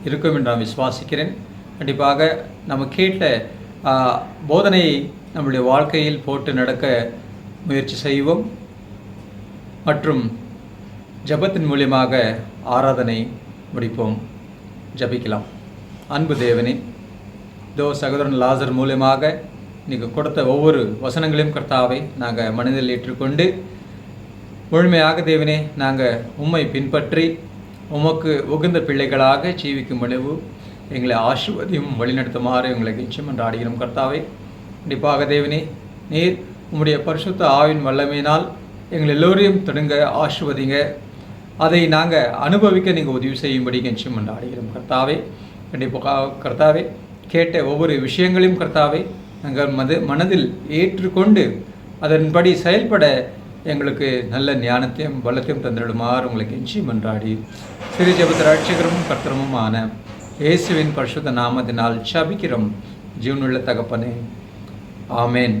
இருக்கும் என்று நான் விசுவாசிக்கிறேன். கண்டிப்பாக நம்ம கேட்ட போதனையை நம்முடைய வாழ்க்கையில் போட்டு நடக்க முயற்சி செய்வோம் மற்றும் ஜபத்தின் மூலியமாக ஆராதனை முடிப்போம். ஜபிக்கலாம். அன்பு தேவனே, இதோ சகோதரன் லாசர் மூலமாக நீங்கள் கொடுத்த ஒவ்வொரு வசனங்களையும் கர்த்தாவை நாங்கள் மனதில் ஏற்றுக்கொண்டு முழுமையாக தேவனே நாங்கள் உம்மை பின்பற்றி உமக்கு உகந்த பிள்ளைகளாக ஜீவிக்கும் முடிவு எங்களை ஆசீர்வதியும் வழிநடத்துமாறு எங்களை நிச்சயம் என்று ஆடுகிறோம். கர்த்தாவை கண்டிப்பாக தேவனே, நீர் உம்முடைய பரிசுத்த ஆவின் வல்லமையினால் எங்கள் எல்லோரையும் தொடங்க ஆசீர்வதிங்க. அதை நாங்கள் அனுபவிக்க நீங்கள் உதவி செய்யும்படி நிச்சயம் என்று ஆடுகிறோம். கர்த்தாவே கண்டிப்பாக கர்த்தாவே கேட்ட ஒவ்வொரு விஷயங்களையும் கர்த்தாவே நாங்கள் மனதில் ஏற்றுக்கொண்டு அதன்படி செயல்பட எங்களுக்கு நல்ல ஞானத்தையும் பலத்தையும் தந்திடுமாறு உங்களுக்கு எஞ்சி மன்றாடி சிறு ஜெப ரட்சகரும் கர்த்தருமான இயேசுவின் பரிசுத்த நாமத்தினால் ஜெபிக்கிறோம் ஜீவனுள்ள தகப்பனே, ஆமேன்.